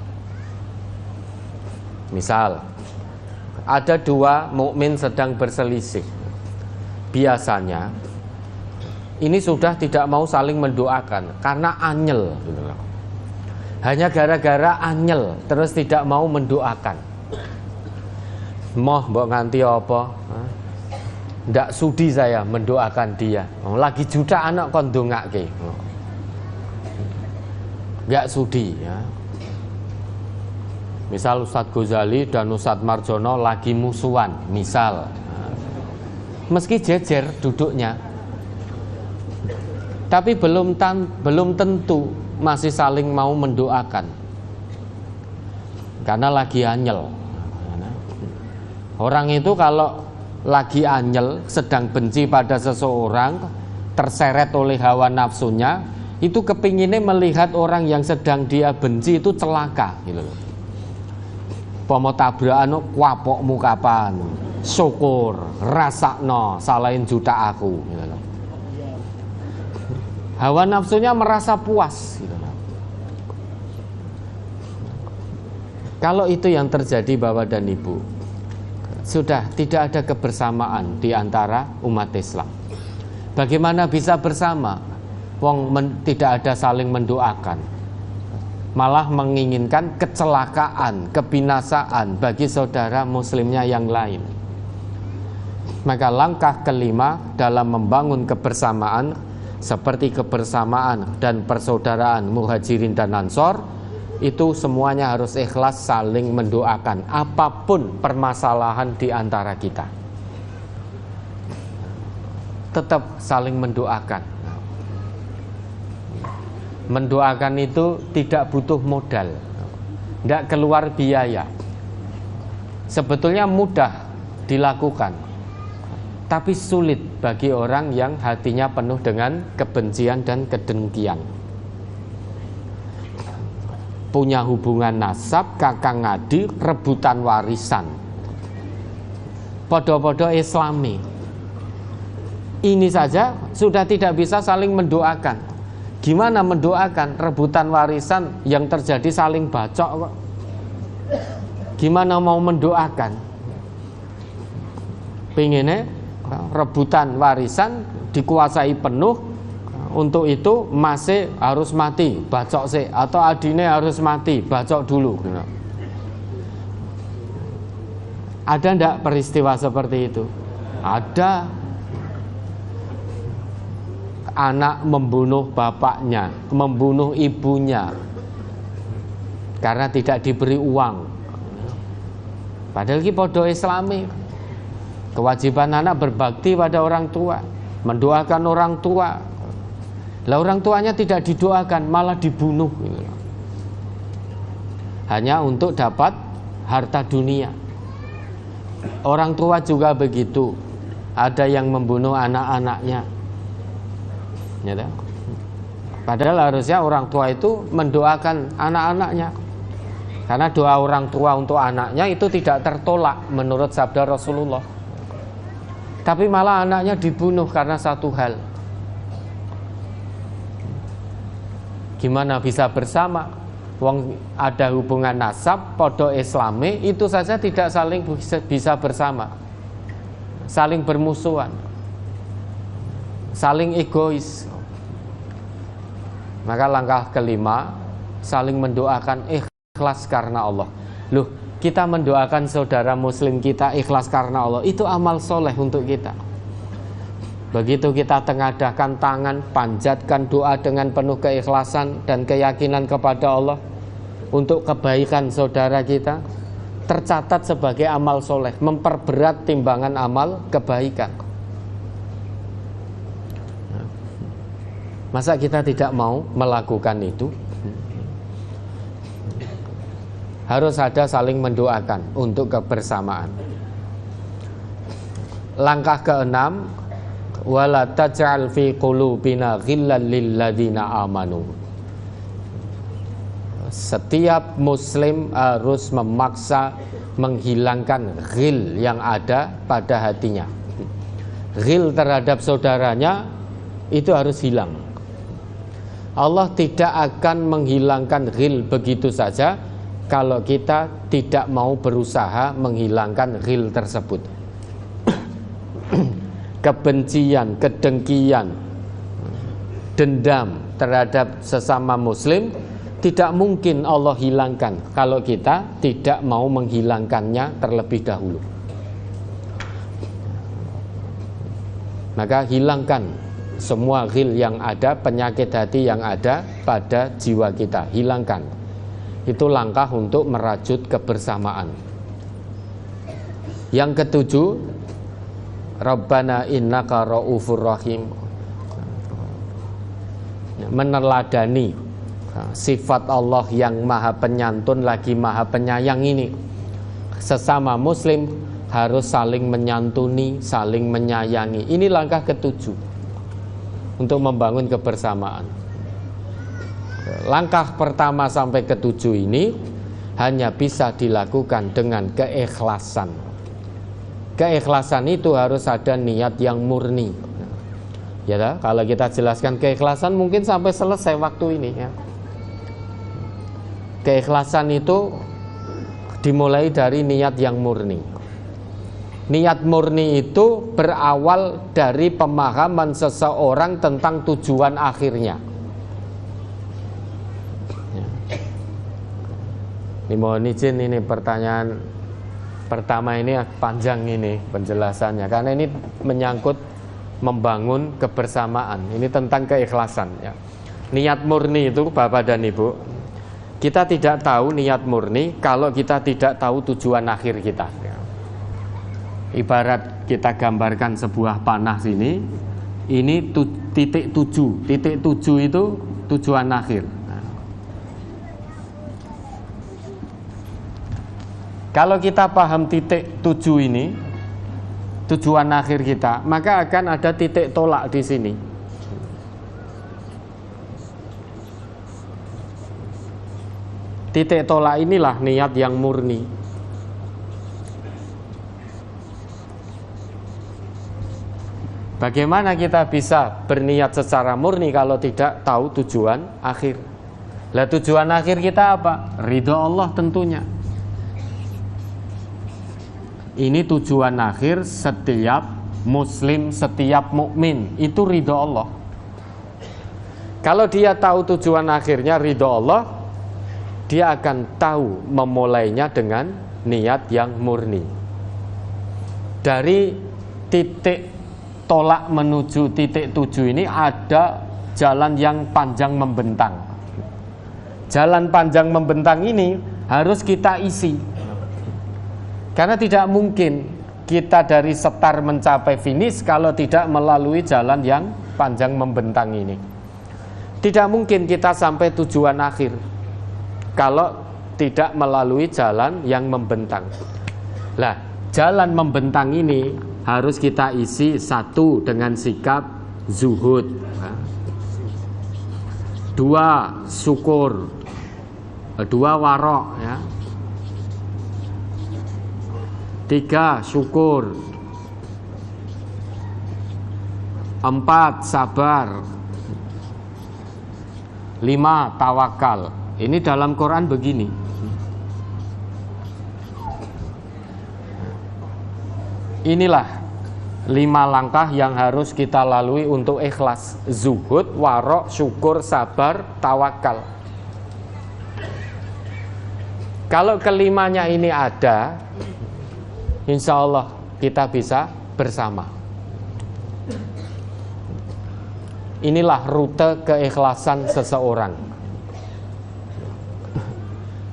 Misal, ada dua mukmin sedang berselisih. Biasanya ini sudah tidak mau saling mendoakan karena anyel, hanya gara-gara anyel terus tidak mau mendoakan. Moh mbok nganti apa? Ndak sudi saya mendoakan dia. Lagi juta anak kon ndongake. Nggak sudi ya. Misal Ustadz Ghazali dan Ustadz Marjono lagi musuhan, misal, meski jejer duduknya, tapi belum tentu masih saling mau mendoakan, karena lagi anyel. Orang itu kalau lagi anyel, sedang benci pada seseorang, terseret oleh hawa nafsunya, itu kepinginnya melihat orang yang sedang dia benci itu celaka, gitu loh. Pomo tabrakan kuapokmu kapan, syukur, rasakno, salahin juta aku, gitu loh. Hawa nafsunya merasa puas, gitu loh. Kalau itu yang terjadi Bapak dan Ibu, sudah tidak ada kebersamaan di antara umat Islam. Bagaimana bisa bersama? Tidak ada saling mendoakan, malah menginginkan kecelakaan, kebinasaan bagi saudara muslimnya yang lain. Maka langkah kelima dalam membangun kebersamaan seperti kebersamaan dan persaudaraan Muhajirin dan Ansor, itu semuanya harus ikhlas saling mendoakan apapun permasalahan di antara kita. Tetap saling mendoakan. Mendoakan itu tidak butuh modal, tidak keluar biaya. Sebetulnya mudah dilakukan, tapi sulit bagi orang yang hatinya penuh dengan kebencian dan kedengkian. Punya hubungan nasab, kakang ngadi, rebutan warisan, podo-podo Islami. Ini saja sudah tidak bisa saling mendoakan. Gimana mendoakan rebutan warisan yang terjadi saling bacok kok? Gimana mau mendoakan? Pengennya rebutan warisan dikuasai penuh, untuk itu masih harus mati bacok sih, atau adine harus mati bacok dulu. Ada ndak peristiwa seperti itu? Ada. Anak membunuh bapaknya, membunuh ibunya karena tidak diberi uang. Padahal ki podo Islami. Kewajiban anak berbakti pada orang tua, mendoakan orang tua. Lah orang tuanya tidak didoakan, malah dibunuh. Hanya untuk dapat harta dunia. Orang tua juga begitu. Ada yang membunuh anak-anaknya. Ya, padahal harusnya orang tua itu mendoakan anak-anaknya, karena doa orang tua untuk anaknya itu tidak tertolak menurut sabda Rasulullah. Tapi malah anaknya dibunuh karena satu hal. Gimana bisa bersama? Wong ada hubungan nasab, podo Islami, itu saja tidak saling bisa bersama, saling bermusuhan, saling egois. Maka langkah kelima, saling mendoakan ikhlas karena Allah. Loh, kita mendoakan saudara muslim kita ikhlas karena Allah, itu amal soleh untuk kita. Begitu kita tengadahkan tangan, panjatkan doa dengan penuh keikhlasan dan keyakinan kepada Allah untuk kebaikan saudara kita, tercatat sebagai amal soleh, memperberat timbangan amal kebaikan. Masa kita tidak mau melakukan itu? Harus ada saling mendoakan untuk kebersamaan. Langkah keenam, wala taj'al fi qulubina ghillan lil ladzina amanu. Setiap muslim harus memaksa menghilangkan ghil yang ada pada hatinya. Ghil terhadap saudaranya itu harus hilang. Allah tidak akan menghilangkan ghil begitu saja kalau kita tidak mau berusaha menghilangkan ghil tersebut. Kebencian, kedengkian, dendam terhadap sesama muslim tidak mungkin Allah hilangkan kalau kita tidak mau menghilangkannya terlebih dahulu. Maka hilangkan semua ghil yang ada, penyakit hati yang ada pada jiwa kita, hilangkan. Itu langkah untuk merajut kebersamaan. Yang ketujuh, Rabbana innaka ra'ufur rahim. Meneladani sifat Allah yang maha penyantun lagi maha penyayang ini. Sesama muslim harus saling menyantuni, saling menyayangi. Ini langkah ketujuh untuk membangun kebersamaan. Langkah pertama sampai ketujuh ini hanya bisa dilakukan dengan keikhlasan. Keikhlasan itu harus ada niat yang murni. Ya, kalau kita jelaskan keikhlasan mungkin sampai selesai waktu ini ya. Keikhlasan itu dimulai dari niat yang murni. Niat murni itu berawal dari pemahaman seseorang tentang tujuan akhirnya. Ini mohon izin, ini pertanyaan Pertama ini panjang ini penjelasannya, karena ini menyangkut membangun kebersamaan. Ini tentang keikhlasan ya. Niat murni itu Bapak dan Ibu, kita tidak tahu niat murni kalau kita tidak tahu tujuan akhir kita ya. Ibarat kita gambarkan sebuah panah sini, ini titik tujuh itu tujuan akhir. Kalau kita paham titik tujuh ini, tujuan akhir kita, maka akan ada titik tolak di sini. Titik tolak inilah niat yang murni. Bagaimana kita bisa berniat secara murni kalau tidak tahu tujuan akhir? Lah tujuan akhir kita apa? Ridho Allah tentunya. Ini tujuan akhir setiap muslim, setiap mukmin, itu ridho Allah. Kalau dia tahu tujuan akhirnya ridho Allah, dia akan tahu memulainya dengan niat yang murni. Dari titik tolak menuju titik tujuh ini ada jalan yang panjang membentang. Jalan panjang membentang ini harus kita isi. Karena tidak mungkin kita dari start mencapai finish kalau tidak melalui jalan yang panjang membentang ini. Tidak mungkin kita sampai tujuan akhir kalau tidak melalui jalan yang membentang. Lah, jalan membentang ini harus kita isi, satu dengan sikap zuhud, dua syukur, dua warok ya, tiga syukur, empat sabar, lima tawakal. Ini dalam Quran begini. Inilah 5 langkah yang harus kita lalui untuk ikhlas: zuhud, warok, syukur, sabar, tawakal. Kalau kelimanya ini ada, insya Allah kita bisa bersama. Inilah rute keikhlasan seseorang.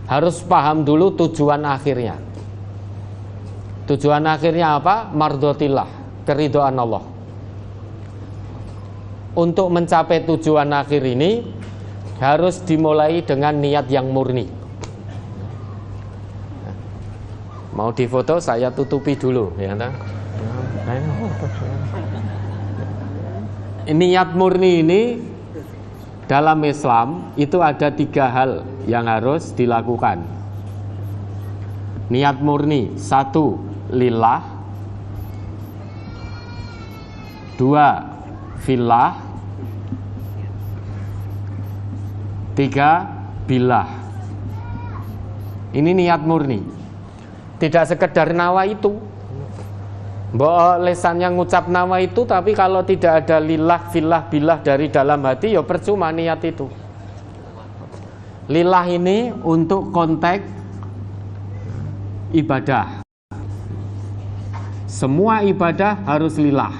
Harus paham dulu tujuan akhirnya. Tujuan akhirnya apa? Mardhatillah, keridhaan Allah. Untuk mencapai tujuan akhir ini harus dimulai dengan niat yang murni. Mau difoto saya tutupi dulu ya. Niat murni ini dalam Islam itu ada 3 hal yang harus dilakukan. Niat murni, 1 lillah, 2 fillah, 3 billah. Ini niat murni. Tidak sekedar nawa itu. Mbok lesannya ngucap nama itu, tapi kalau tidak ada lillah, fillah, billah dari dalam hati, ya percuma niat itu. Lillah ini untuk konteks ibadah. Semua ibadah harus lillah.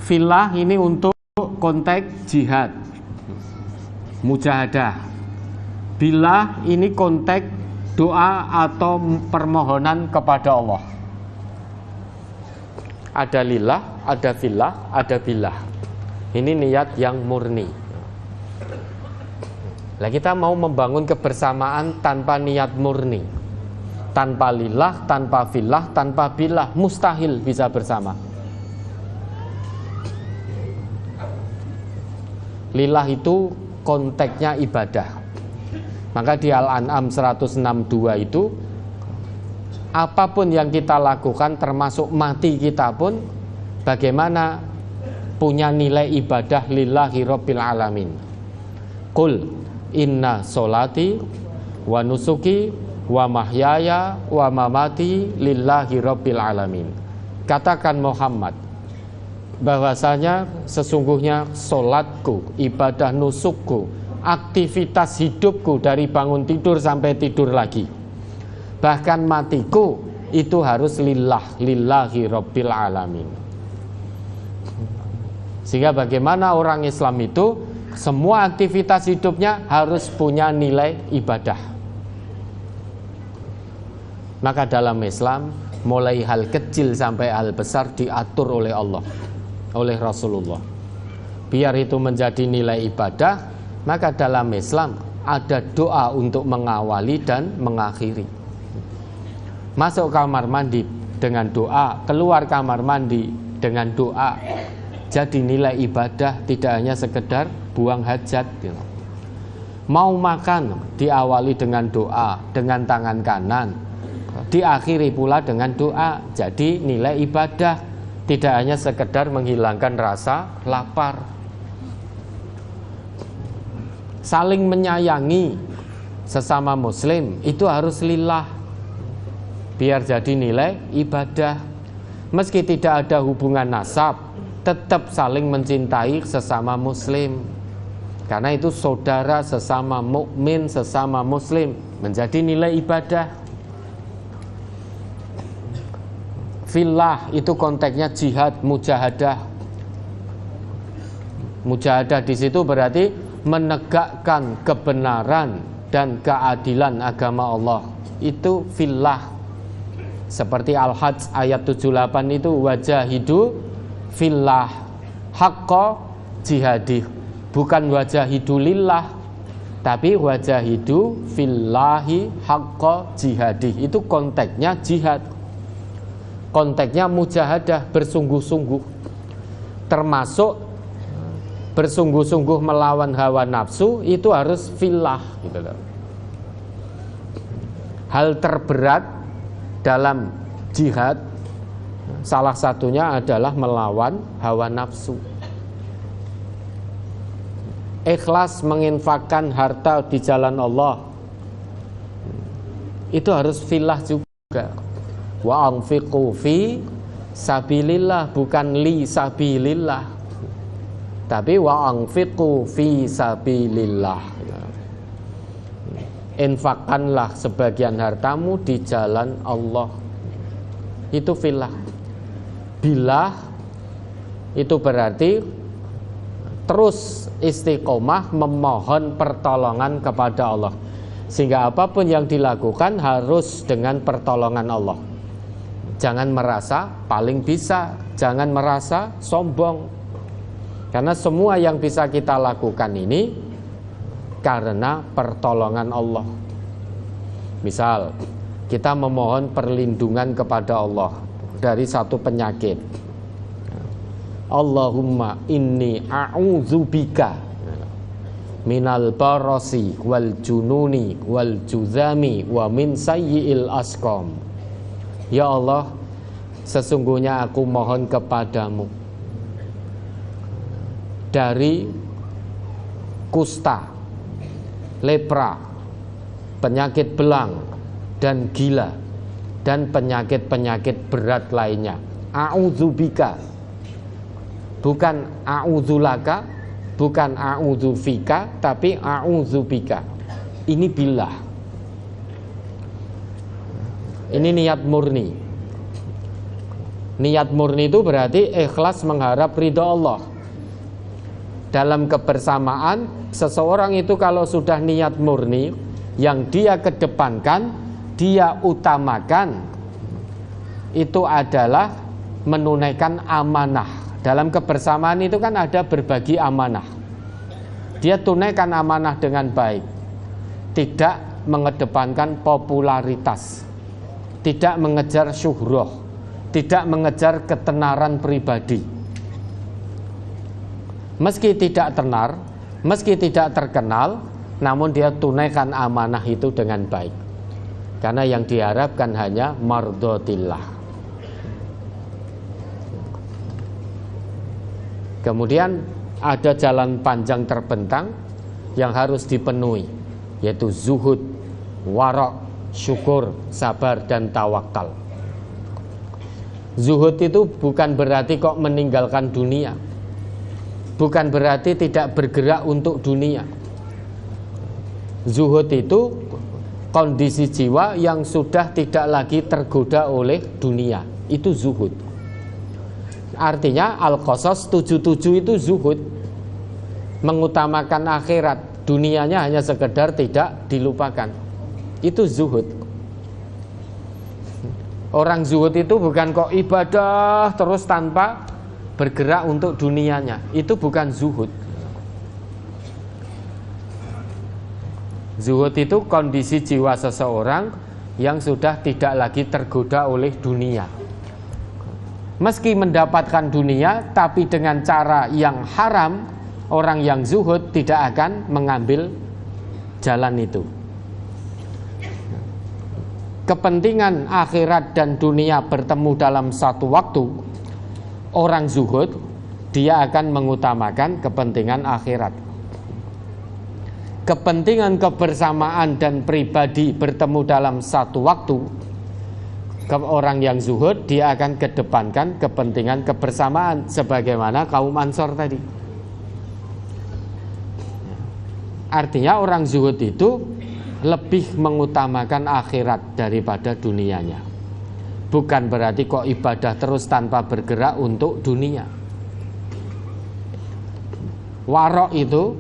Fillah ini untuk konteks jihad, mujahadah. Billah ini konteks doa atau permohonan kepada Allah. Ada lillah, ada fillah, ada billah. Ini niat yang murni. Nah, kita mau membangun kebersamaan tanpa niat murni, tanpa lillah, tanpa fillah, tanpa billah, mustahil bisa bersama. Lillah itu konteksnya ibadah. Maka di Al-An'am 162 itu, apapun yang kita lakukan termasuk mati kita pun, bagaimana punya nilai ibadah lillahi rabbil alamin. Qul inna sholati wa nusuki wa mahyaya wa mamati lillahi rabbil alamin. Katakan Muhammad, bahwasanya sesungguhnya solatku, ibadah nusukku, aktivitas hidupku dari bangun tidur sampai tidur lagi, bahkan matiku itu harus lillahi rabbil alamin. Sehingga bagaimana orang Islam itu semua aktivitas hidupnya harus punya nilai ibadah. Maka dalam Islam mulai hal kecil sampai hal besar diatur oleh Allah, oleh Rasulullah. Biar itu menjadi nilai ibadah, maka dalam Islam ada doa untuk mengawali dan mengakhiri. Masuk kamar mandi dengan doa, keluar kamar mandi dengan doa. Jadi nilai ibadah tidak hanya sekedar buang hajat. Mau makan diawali dengan doa, dengan tangan kanan, diakhiri pula dengan doa. Jadi nilai ibadah tidak hanya sekedar menghilangkan rasa lapar. Saling menyayangi sesama muslim itu harus lillah, biar jadi nilai ibadah. Meski tidak ada hubungan nasab, tetap saling mencintai sesama muslim, karena itu saudara sesama mukmin, sesama muslim, menjadi nilai ibadah. Fillah itu konteksnya jihad, mujahadah. Mujahadah di situ berarti menegakkan kebenaran dan keadilan agama Allah. Itu fillah. Seperti Al-Hajj ayat 78 itu wajahidu fillah haqqa jihadih. Bukan wajahidu lillah, tapi wajahidu fillahi haqqa jihadih. Itu konteksnya jihad, konteksnya mujahadah, bersungguh-sungguh. Termasuk bersungguh-sungguh melawan hawa nafsu itu harus fillah gitu loh. Hal terberat dalam jihad salah satunya adalah melawan hawa nafsu. Ikhlas menginfakkan harta di jalan Allah itu harus fillah juga. Wa anfiqu fi sabilillah, bukan li sabilillah, tapi wa anfiqu fi sabilillah. Infakkanlah sebagian hartamu di jalan Allah. Itu fillah. Billah itu berarti terus istiqomah memohon pertolongan kepada Allah, sehingga apapun yang dilakukan harus dengan pertolongan Allah. Jangan merasa paling bisa, jangan merasa sombong, karena semua yang bisa kita lakukan ini karena pertolongan Allah. Misal kita memohon perlindungan kepada Allah dari satu penyakit. Allahumma inni a'udzubika minal barasi wal jununi wal juzami wa min sayyi'il asqam. Ya Allah, sesungguhnya aku mohon kepadamu dari kusta, lepra, penyakit belang dan gila, dan penyakit-penyakit berat lainnya. A'udzubika, bukan a'udzulaka, bukan a'udzufika, tapi a'udzubika. Ini billah. Ini niat murni. Niat murni itu berarti ikhlas mengharap ridha Allah. Dalam kebersamaan, seseorang itu kalau sudah niat murni, yang dia kedepankan, dia utamakan, itu adalah menunaikan amanah. Dalam kebersamaan itu kan ada berbagi amanah. Dia tunaikan amanah dengan baik, tidak mengedepankan popularitas, tidak mengejar syuhroh, tidak mengejar ketenaran pribadi. Meski tidak tenar, meski tidak terkenal, namun dia tunaikan amanah itu dengan baik, karena yang diharapkan hanya mardhatillah. Kemudian ada jalan panjang terbentang yang harus dipenuhi, yaitu zuhud, warok, syukur, sabar, dan tawakal. Zuhud itu bukan berarti kok meninggalkan dunia, bukan berarti tidak bergerak untuk dunia. Zuhud itu kondisi jiwa yang sudah tidak lagi tergoda oleh dunia. Itu zuhud. Artinya Al-Qasas 77 itu zuhud, mengutamakan akhirat, dunianya hanya sekedar tidak dilupakan. Itu zuhud. Orang zuhud itu bukan kok ibadah terus tanpa bergerak untuk dunianya. Itu bukan zuhud. Zuhud itu kondisi jiwa seseorang yang sudah tidak lagi tergoda oleh dunia. Meski mendapatkan dunia, tapi dengan cara yang haram, orang yang zuhud tidak akan mengambil jalan itu. Kepentingan akhirat dan dunia bertemu dalam satu waktu. Orang zuhud, dia akan mengutamakan kepentingan akhirat. Kepentingan kebersamaan dan pribadi bertemu dalam satu waktu. Orang yang zuhud, dia akan kedepankan kepentingan kebersamaan, sebagaimana kaum Ansor tadi. Artinya orang zuhud itu lebih mengutamakan akhirat daripada dunianya. Bukan berarti kok ibadah terus tanpa bergerak untuk dunia. Warok itu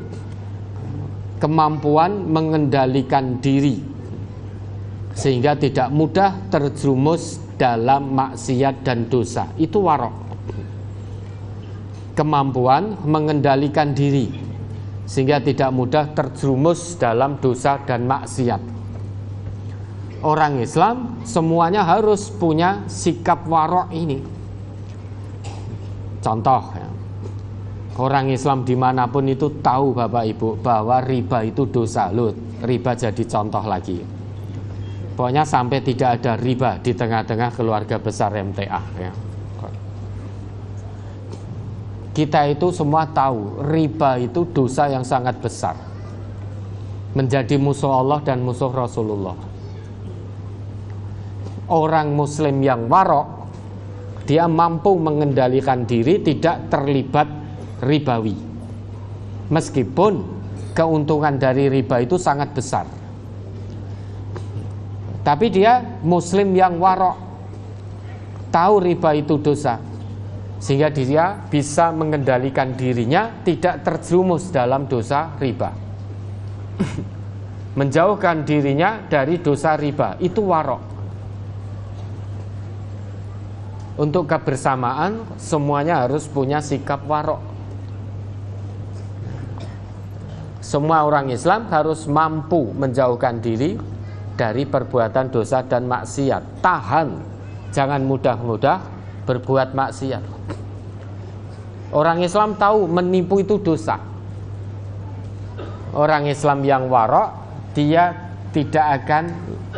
kemampuan mengendalikan diri sehingga tidak mudah terjerumus dalam maksiat dan dosa. Itu warok. Kemampuan mengendalikan diri sehingga tidak mudah terjerumus dalam dosa dan maksiat. Orang Islam semuanya harus punya sikap warok ini. Contoh ya, orang Islam dimanapun itu tahu Bapak Ibu bahwa riba itu dosa. Loh, riba jadi contoh lagi. Pokoknya sampai tidak ada riba di tengah-tengah keluarga besar MTA ya. Kita itu semua tahu riba itu dosa yang sangat besar, menjadi musuh Allah dan musuh Rasulullah. Orang muslim yang warok, dia mampu mengendalikan diri tidak terlibat ribawi, meskipun keuntungan dari riba itu sangat besar. Tapi dia muslim yang warok, tahu riba itu dosa, sehingga dia bisa mengendalikan dirinya tidak terjerumus dalam dosa riba. Menjauhkan dirinya dari dosa riba, itu warok. Untuk kebersamaan semuanya harus punya sikap warok. Semua orang Islam harus mampu menjauhkan diri dari perbuatan dosa dan maksiat. Tahan, jangan mudah-mudah berbuat maksiat. Orang Islam tahu menipu itu dosa. Orang Islam yang warok, dia tidak akan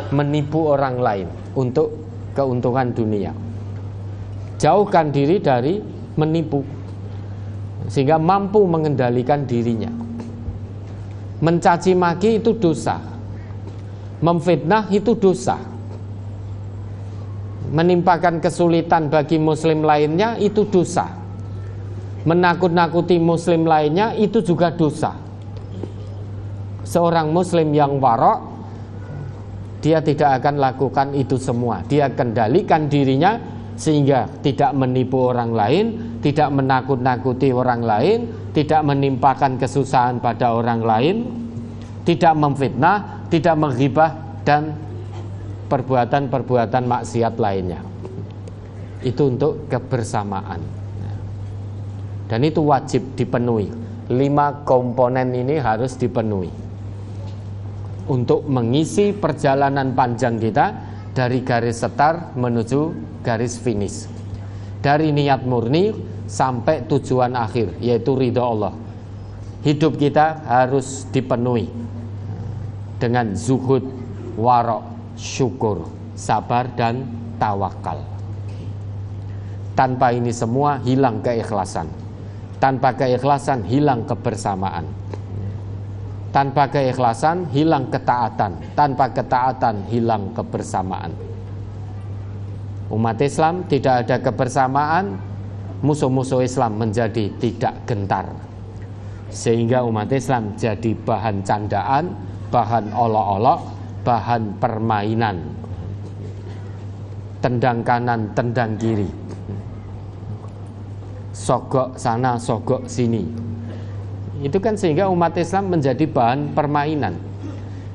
menipu orang lain untuk keuntungan dunia. Jauhkan diri dari menipu, sehingga mampu mengendalikan dirinya. Mencaci maki itu dosa, memfitnah itu dosa, menimpakan kesulitan bagi muslim lainnya itu dosa, menakut-nakuti muslim lainnya itu juga dosa. Seorang muslim yang warok, dia tidak akan lakukan itu semua. Dia kendalikan dirinya sehingga tidak menipu orang lain, tidak menakut-nakuti orang lain, tidak menimpakan kesusahan pada orang lain, tidak memfitnah, tidak menghibah, dan perbuatan-perbuatan maksiat lainnya. Itu untuk kebersamaan. Dan itu wajib dipenuhi. 5 komponen ini harus dipenuhi untuk mengisi perjalanan panjang kita dari garis start menuju garis finish, dari niat murni sampai tujuan akhir, yaitu ridha Allah. Hidup kita harus dipenuhi dengan zuhud, warok, syukur, sabar, dan tawakal. Tanpa ini semua hilang keikhlasan. Tanpa keikhlasan hilang kebersamaan. Tanpa keikhlasan hilang ketaatan. Tanpa ketaatan hilang kebersamaan. Umat Islam tidak ada kebersamaan, musuh-musuh Islam menjadi tidak gentar, sehingga umat Islam jadi bahan candaan, bahan olok-olok, bahan permainan, tendang kanan, tendang kiri, sogok sana, sogok sini. Itu kan sehingga umat Islam menjadi bahan permainan,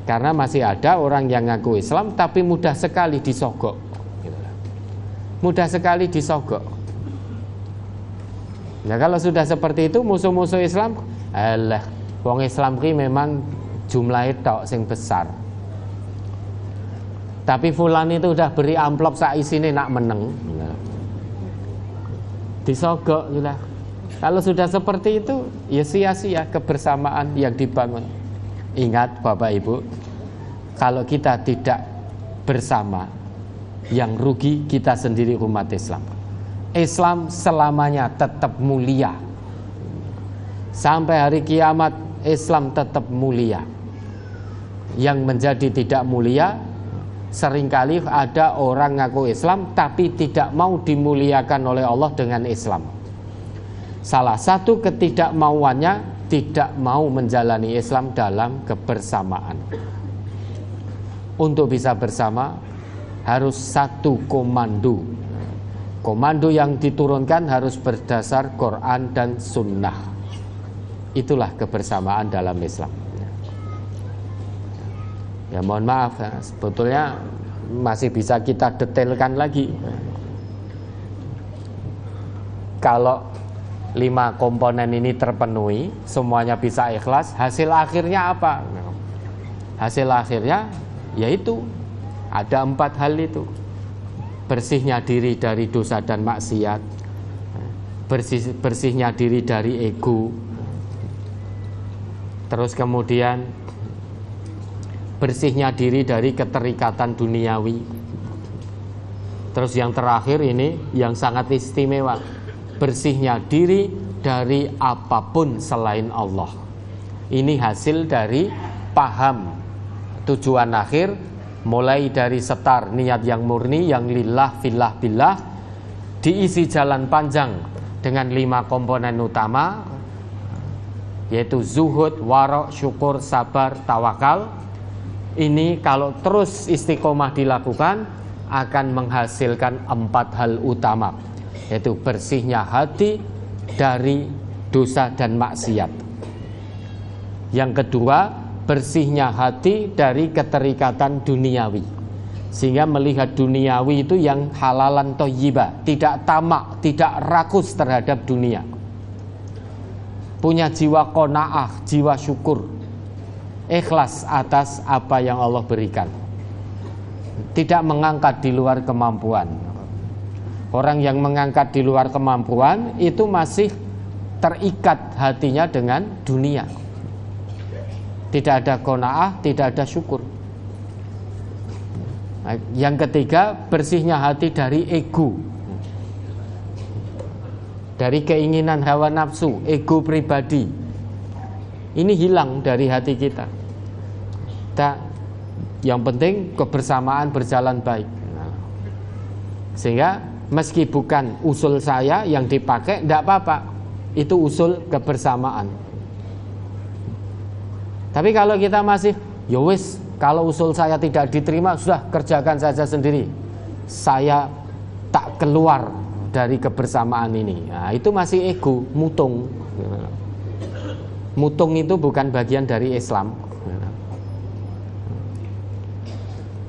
karena masih ada orang yang ngaku Islam tapi mudah sekali disogok, mudah sekali disogok. Nah kalau sudah seperti itu, musuh-musuh Islam, wong Islam ki memang jumlahnya tok sing besar, tapi fulan itu udah beri amplop sak isine nak meneng, disogok sudah. Kalau sudah seperti itu, ya sia-sia kebersamaan yang dibangun. Ingat Bapak Ibu, kalau kita tidak bersama, yang rugi kita sendiri umat Islam. Islam selamanya tetap mulia. Sampai hari kiamat Islam tetap mulia. Yang menjadi tidak mulia, seringkali ada orang ngaku Islam tapi tidak mau dimuliakan oleh Allah dengan Islam. Salah satu ketidakmauannya tidak mau menjalani Islam dalam kebersamaan. Untuk bisa bersama harus satu komando. Komando yang diturunkan harus berdasar Quran dan Sunnah. Itulah kebersamaan dalam Islam. Ya mohon maaf, sebetulnya masih bisa kita detailkan lagi. Kalau 5 komponen ini terpenuhi, semuanya bisa ikhlas, hasil akhirnya apa? Hasil akhirnya yaitu ada 4 hal itu. Bersihnya diri dari dosa dan maksiat, bersihnya diri dari ego, terus kemudian bersihnya diri dari keterikatan duniawi, terus yang terakhir ini yang sangat istimewa, bersihnya diri dari apapun selain Allah. Ini hasil dari paham tujuan akhir, mulai dari setar niat yang murni, yang lillah fillah billah, diisi jalan panjang dengan 5 komponen utama, yaitu zuhud, wara', syukur, sabar, tawakal. Ini kalau terus istiqomah dilakukan akan menghasilkan 4 hal utama, yaitu bersihnya hati dari dosa dan maksiat. Yang kedua, bersihnya hati dari keterikatan duniawi, sehingga melihat duniawi itu yang halalan thayyibah, tidak tamak, tidak rakus terhadap dunia. Punya jiwa qanaah, jiwa syukur, ikhlas atas apa yang Allah berikan, tidak mengangkat di luar kemampuan. Orang yang mengangkat di luar kemampuan itu masih terikat hatinya dengan dunia. Tidak ada qanaah, tidak ada syukur. Yang ketiga, bersihnya hati dari ego, dari keinginan hawa nafsu, ego pribadi. Ini hilang dari hati kita. Yang penting kebersamaan berjalan baik. Sehingga meski bukan usul saya yang dipakai, tidak apa-apa, itu usul kebersamaan. Tapi kalau kita masih, ya wis, kalau usul saya tidak diterima, sudah kerjakan saja sendiri, saya tak keluar dari kebersamaan ini. Nah, itu masih ego, mutung. Mutung itu bukan bagian dari Islam.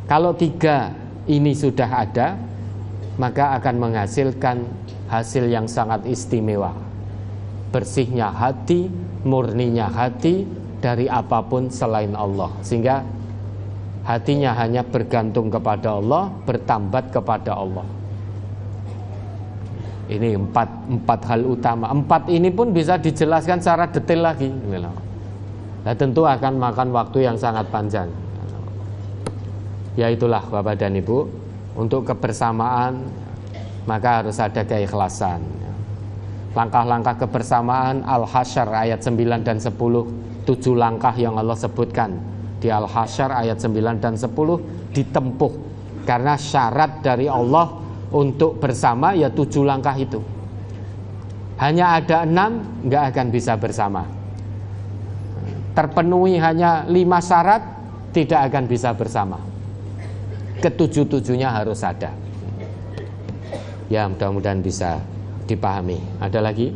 Kalau 3 ini sudah ada, maka akan menghasilkan hasil yang sangat istimewa. Bersihnya hati, murninya hati dari apapun selain Allah, sehingga hatinya hanya bergantung kepada Allah, bertambat kepada Allah. Ini 4 hal utama. 4 ini pun bisa dijelaskan secara detail lagi. Nah, tentu akan makan waktu yang sangat panjang. Ya itulah Bapak dan Ibu, untuk kebersamaan maka harus ada keikhlasan. Langkah-langkah kebersamaan Al-Hasyr ayat 9 dan 10, 7 langkah yang Allah sebutkan di Al-Hasyr ayat 9 dan 10 ditempuh, karena syarat dari Allah untuk bersama ya 7 langkah itu. Hanya ada 6, nggak akan bisa bersama. Terpenuhi hanya 5 syarat, tidak akan bisa bersama. Ketujuh-tujuhnya harus ada. Ya, mudah-mudahan bisa dipahami. Ada lagi?